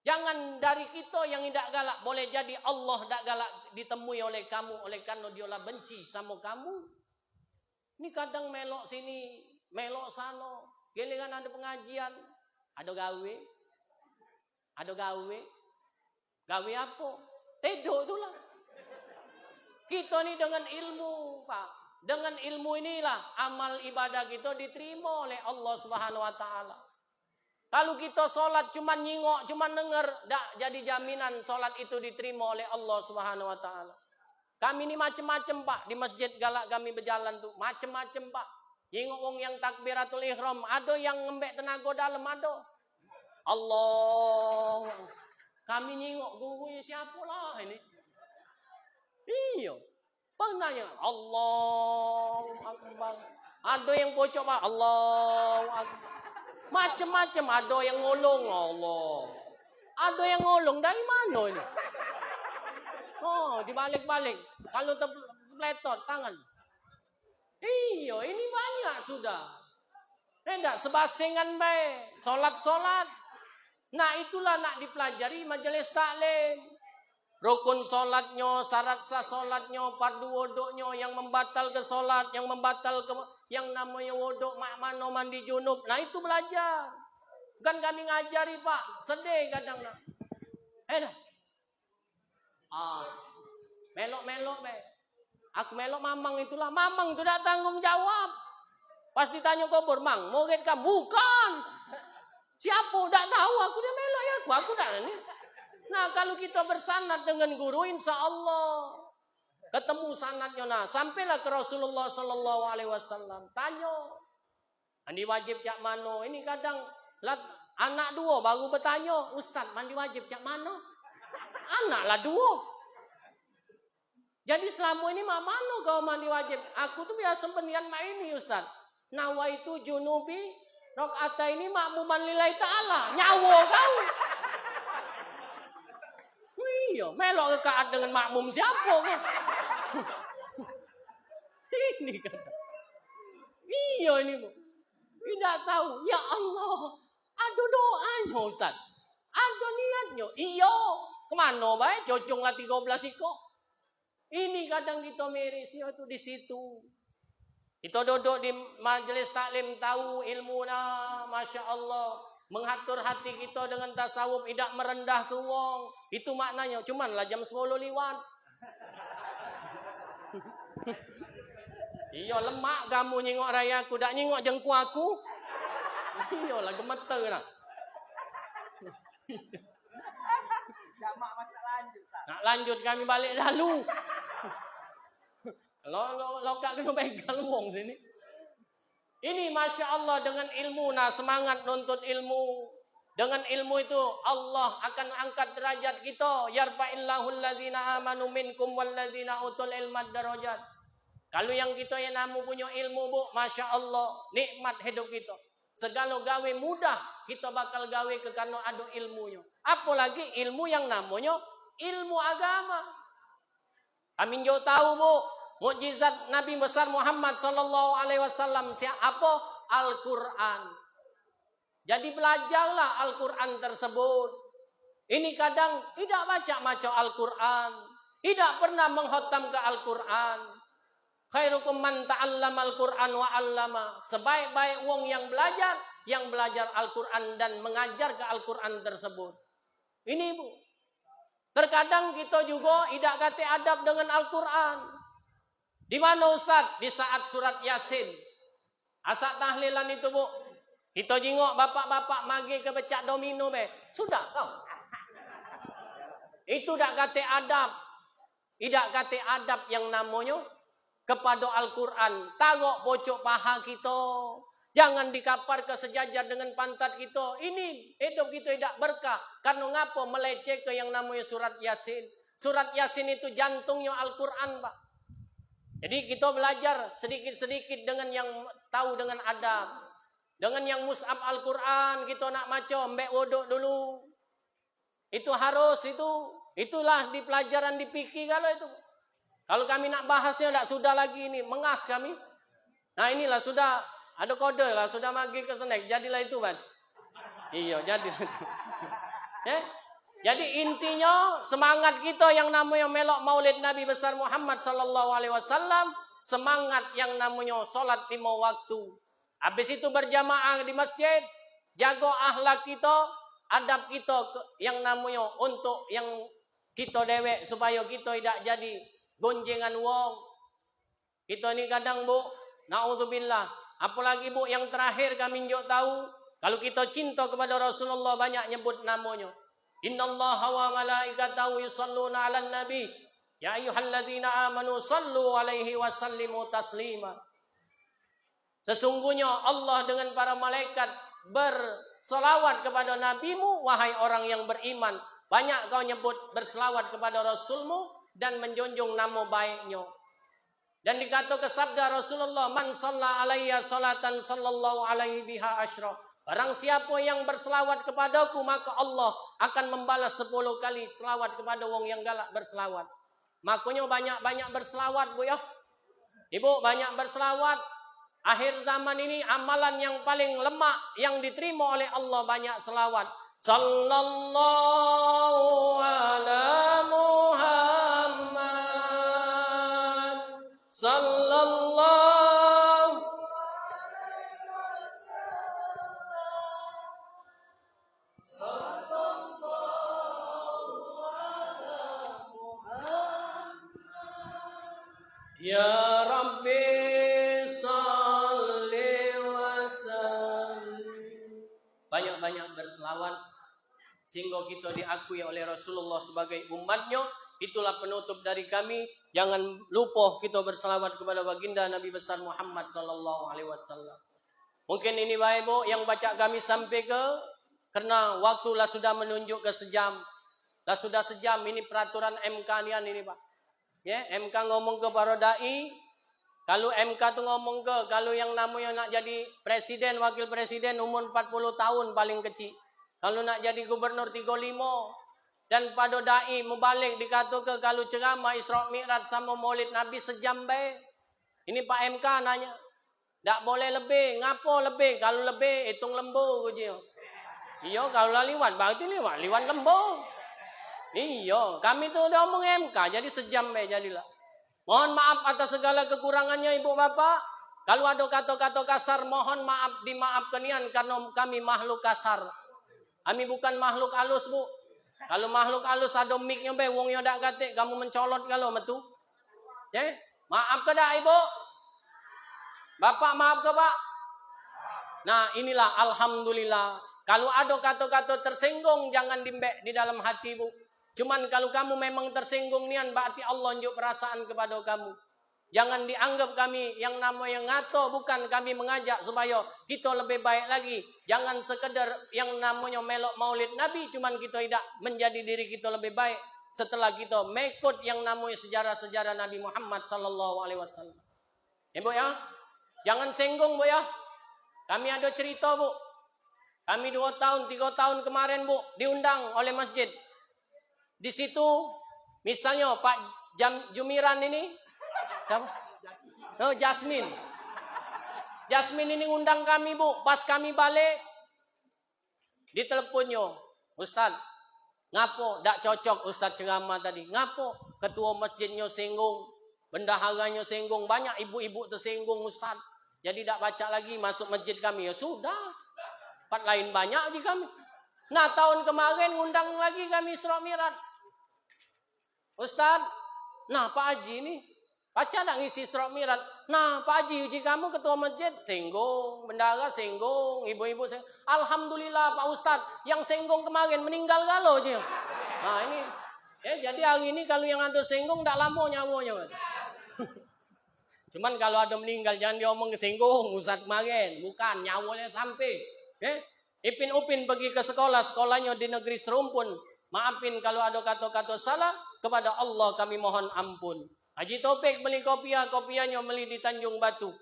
Jangan dari kita yang tidak galak, boleh jadi Allah tidak galak ditemui oleh kamu, oleh karena dialah benci sama kamu. Ini kadang melok sini, melok sana, giliran ada pengajian, ada gawe, gawe apa? Tidur itulah. Kita ni dengan ilmu, Pak, dengan ilmu inilah amal ibadah kita diterima oleh Allah Subhanahu Wa Taala. Kalau kita solat cuma nyingok, cuma dengar, tak jadi jaminan solat itu diterima oleh Allah Subhanahu Wa Taala. Kami ini macam-macam Pak, di masjid galak kami berjalan tuh macam-macam Pak. Nyingok wong yang takbiratul ihram, ada yang ngembek tenaga dalam, ada. Allah, kami nyingok gurunya siapa lah ini? Iya, penanya Allah Akbar. Ada yang bocok Pak, Allah Akbar. Macam-macam, ada yang ngolong Allah. Ada yang ngolong dari mana ini? Oh, dibalik-balik. Kalau terpletot tangan. Iya, ini banyak sudah. Tidak sebasengan baik. Solat-solat. Nah, itulah nak dipelajari majelis taklim. Rukun solatnya, syarat sah solatnya, fardu wuduknya, yang membatal ke solat, yang membatal ke yang namanya wuduk, mana mandi junub. Nah itu belajar. Bukan kami ngajari Pak, sedih kadang. Melok-melok be. Aku melok mamang itulah, mamang itu tidak tanggung jawab. Pas ditanya kubur, mang, murid kamu? Bukan. Siapa? Tidak tahu, aku dia melok ya, aku dah ini. Nah, kalau kita bersanad dengan guru, insya Allah ketemu sanadnya. Nah, sampailah ke Rasulullah Sallallahu Alaihi Wasallam. Tanya, mandi wajib cak mano? Ini kadang anak dua baru bertanya, Ustaz, mandi wajib cak mano? Anaklah dua. Jadi selama ini mak mano kau mandi wajib? Aku tuh biasa pendian mak ini Ustaz. Nawaitu junubi rakaat ini makmuman lillahi ta'ala. Nyawa kau. Iya, melok rakaat dengan makmum siapa kan? Ini kan. Iya ini Bu. Tidak tahu. Ya Allah. Ada doanya Ustaz. Ada niatnya. Iya. Kemana baik? Coconglah 13 iko. Ini kadang kita mirisnya itu di situ. Kita duduk di majelis taklim tahu ilmunya, Masya Allah. Mengatur hati kita dengan tasawuf, tidak merendah ke wong. Itu maknanya. Cuman lah jam 10 lewat. Iya lemak kamu nyingok raya aku, tak nyingok jengku aku. Iya lah gemeter lah. Mak masa lanjut tak? Nak lanjut kami balik lalu. Lo kak kena pegang wong sini. Ini Masya Allah dengan ilmu, nah semangat nuntut ilmu. Dengan ilmu itu Allah akan angkat derajat kita. Yarfa'illahu allazina amanu minkum wallazina utul ilmad darajat. Kalau yang kita yang namu punya ilmu Bu, Masya Allah, nikmat hidup kita. Segala gawe mudah kita bakal gawe ke karena ada ilmunya. Apalagi ilmu yang namanya ilmu agama. Amin jo tahu Bu, mukjizat Nabi besar Muhammad sallallahu alaihi wasallam siapa? Al-Qur'an. Jadi belajarlah Al-Qur'an tersebut. Ini kadang tidak baca Al-Qur'an, tidak pernah menghotam ke Al-Qur'an. Khairukum man ta'allama Al-Qur'an wa 'allama. Sebaik-baik wong yang belajar Al-Qur'an dan mengajar ke Al-Qur'an tersebut. Ini Bu. Terkadang kita juga tidak kate adab dengan Al-Qur'an. Di mana Ustaz? Di saat surat Yasin. Asak tahlilan itu Bu. Kita jengok bapak-bapak magi ke becak domino be. Sudah kau. Itu tak kate adab. Tidak kate adab yang namanya kepada Al-Quran. Tagok pocok paha kita. Jangan dikapar ke sejajar dengan pantat kita. Ini hidup kita tidak berkah. Karena ngapa meleceh ke yang namanya surat Yasin. Surat Yasin itu jantungnya Al-Quran Pak. Jadi kita belajar sedikit-sedikit dengan yang tahu dengan adab. Dengan yang mushaf Al-Quran kita nak maca, ambek wuduk dulu. Itu harus itu. Itulah di pelajaran di fikih kalau itu. Kalau kami nak bahasnya tak sudah lagi ini mengas kami. Nah inilah sudah Ada kode lah, sudah magi ke snack, jadilah itu Pak. Iya, jadilah itu. Jadi intinya semangat kita yang namanya melok maulid Nabi besar Muhammad sallallahu alaihi wasallam, semangat yang namanya salat 5 waktu. Habis itu berjamaah di masjid, jaga akhlak kita, adab kita yang namanya untuk yang kita dewek supaya kita tidak jadi gonjengan wong. Kita ini kadang Bu, naudzubillah, apalagi Bu yang terakhir kami njuk tahu, kalau kita cinta kepada Rasulullah banyak nyebut namanya. Innallaha wa malaikatahu yusholluna 'alan nabi. Ya ayyuhallazina amanu shallu 'alaihi wa sallimu taslima. Sesungguhnya Allah dengan para malaikat berselawat kepada nabimu, wahai orang yang beriman. Banyak kau nyebut berselawat kepada Rasulmu dan menjunjung nama baiknya. Dan dikatakan sabda Rasulullah, man shalla alayya salatan sallallahu alaihi biha asyra. Barang siapa yang berselawat kepadaku, maka Allah akan membalas 10 kali selawat kepada wong yang galak berselawat. Makanya banyak-banyak berselawat Bu ya. Ibu banyak berselawat. Akhir zaman ini amalan yang paling lemak yang diterima oleh Allah banyak selawat. Sallallahu ala Muhammad. Sallallahu Ya Rabbi salli wa sallim. Banyak-banyak berselawat sehingga kita diakui oleh Rasulullah sebagai umatnya. Itulah penutup dari kami. Jangan lupa kita berselawat kepada baginda Nabi besar Muhammad sallallahu alaihi wasallam. Mungkin ini baik Bu yang baca kami sampai ke, karena waktu lah sudah menunjuk ke sejam. Lah sudah sejam, ini peraturan MK ini Pak. Ya, MK ngomong ke para dai, kalau MK tuh ngomong ke, kalau yang namanya nak jadi presiden, wakil presiden umur 40 tahun paling kecil. Kalau nak jadi gubernur 35. Dan pada dai mubalik dikatakan kalau ceramah Isra Mi'raj sama Maulid Nabi sejam baik. Ini Pak MK nanya. Tak boleh lebih, ngapo lebih? Kalau lebih hitung lembu je. Iya, kalau liwat berarti liwat lembu. Iya, kami tu udah omong MK, jadi sejam jadilah. Mohon maaf atas segala kekurangannya Ibu Bapak. Kalau ada kata-kata kasar, mohon maaf dimaafkan karena kami makhluk kasar. Kami bukan makhluk halus Bu. Kalau makhluk halus ada mic-nya wongnya dak kate, kamu mencolot kalau metu. Ya, maaf ke dak Ibu? Bapak maaf ke Pak? Nah, inilah alhamdulillah. Kalau ada kata-kata tersinggung jangan dimbek di dalam hati Bu. Cuman kalau kamu memang tersinggung nian, berarti Allah nunjuk perasaan kepada kamu. Jangan dianggap kami yang namanya ngato, bukan kami mengajak supaya kita lebih baik lagi. Jangan sekedar yang namanya melok maulid Nabi, cuman kita tidak menjadi diri kita lebih baik setelah kita mengikut yang namanya sejarah-sejarah Nabi Muhammad sallallahu alaihi wasallam. Bu ya, jangan singgung Bu ya. Kami ada cerita Bu. Kami 2 tahun, 3 tahun kemarin Bu, diundang oleh masjid. Di situ misalnya Pak Jumiran ini siapa? Oh, Jasmine. Jasmine ini ngundang kami Bu, pas kami balik diteleponnya, Ustaz, ngapo dak cocok Ustaz ceramah tadi? Ngapo ketua masjidnya singgung, bendaharanya singgung, banyak ibu-ibu tersinggung Ustaz. Jadi dak baca lagi masuk masjid kami. Ya sudah. Tempat lain banyak di kami. Nah, tahun kemarin ngundang lagi kami Isra Mi'raj. Ustaz, nah Pak Haji ini baca tak ngisi Isra Mi'raj? Nah Pak Haji, uji kamu ketua masjid singgung, bendahara singgung, ibu-ibu singgung. Alhamdulillah Pak Ustaz, yang singgung kemarin meninggal galau je. Nah ini, jadi hari ini kalau yang ada singgung tak lama nyawanya. Cuman kalau ada meninggal jangan diomong kesinggung Ustaz kemarin, bukan nyawanya sampai. Ipin Upin pergi ke sekolah, sekolahnya di negeri Serumpun. Maafin kalau ada kata-kata salah, kepada Allah kami mohon ampun. Haji Taufik beli kopiahnya beli di Tanjung Batu.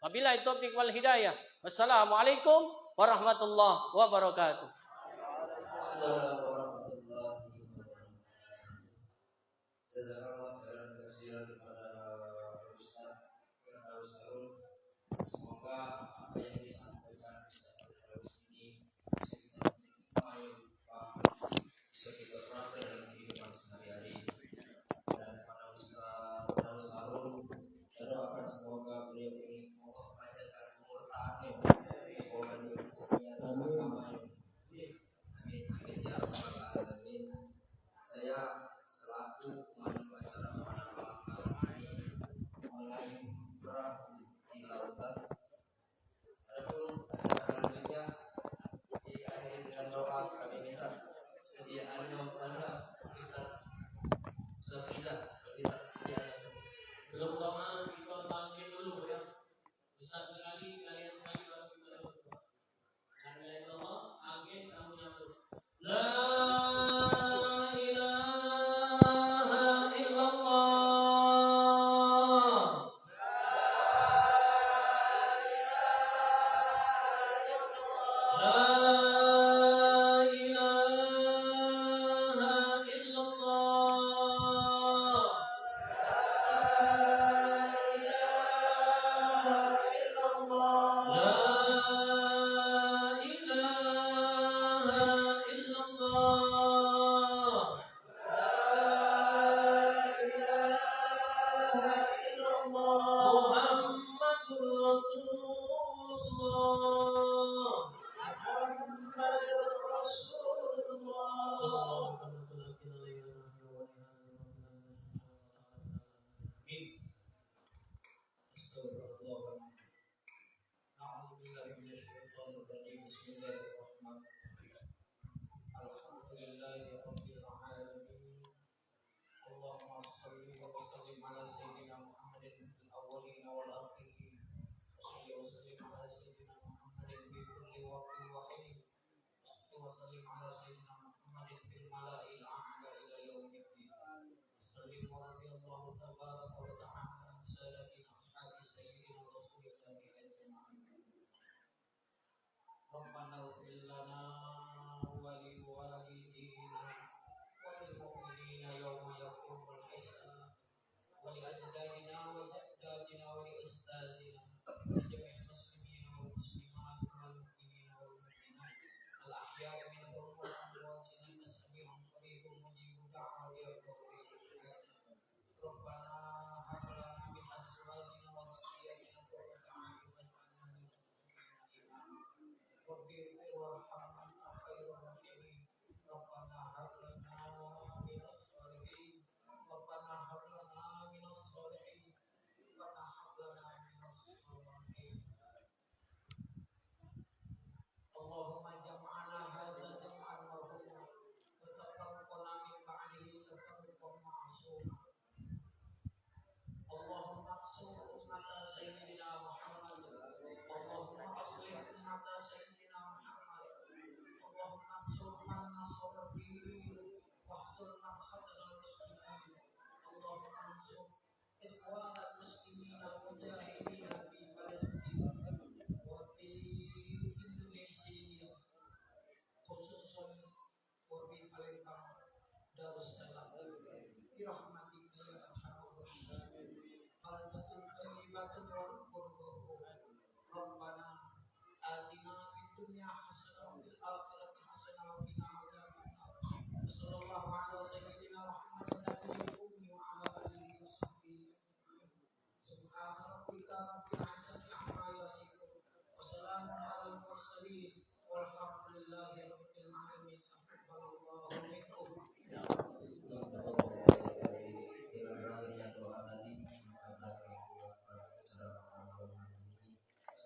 Wabillahi taufik wal hidayah. Wassalamualaikum warahmatullahi wabarakatuh. Assalamualaikum warahmatullahi wabarakatuh. Jazakallah khairan katsiran kepada Ustaz Firdaus Harun. Semoga apa yang disampaikan Ustaz Firdaus ini bisa kita bisa kita terapkan dalam kehidupan sehari-hari. Dan pada Ustaz Firdaus Harun, saya doakan semoga beliau ini Allah panjangkan umur taatnya, semoga dia bisa menyatakan agamanya. Amin amin ya rabbal alamin. Saya selaku pemandu acara pada malam ini mengenai perahu di lautan. Adapun acara selanjutnya diakhiri dengan doa. Kami minta sediaannya kepada Ustaz Safrida. Kita sediaannya Ustaz. Belum doa kita bangkit dulu ya. Ustaz sekali, kalian sekali baru kita berdoa. La ilaha illallah, agen kamu nyambut. La ilaha illallah. La ilaha illallah.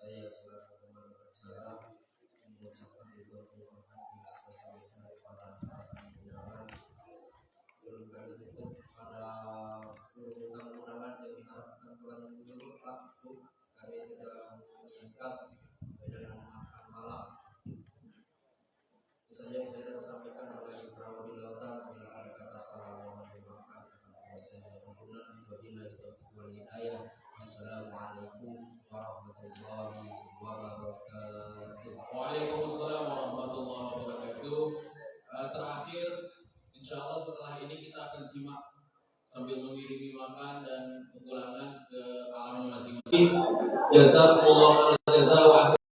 Saya selaku pemandu acara mengucapkan terima kasih sebesar-besar kepada undangan. Sebelum kami tutup pada seluruh undangan yang diharapkan bulan dulu Pak Bu, kami sedang menyiapkan dengan makan malam. Itu saja yang saya dapat sampaikan mengenai perahu di lautan. Bila ada kata salah mohon dimaafkan. Wassalamualaikum warahmatullahi wabarakatuh. Assalamualaikum warahmatullahi wabarakatuh. Waalaikumsalam warahmatullahi wabarakatuh. Terakhir, insya Allah setelah ini kita akan simak sambil mengirimi makan dan pemulangan ke alamnya masing-masing. Jazakumullah khairan jazaa.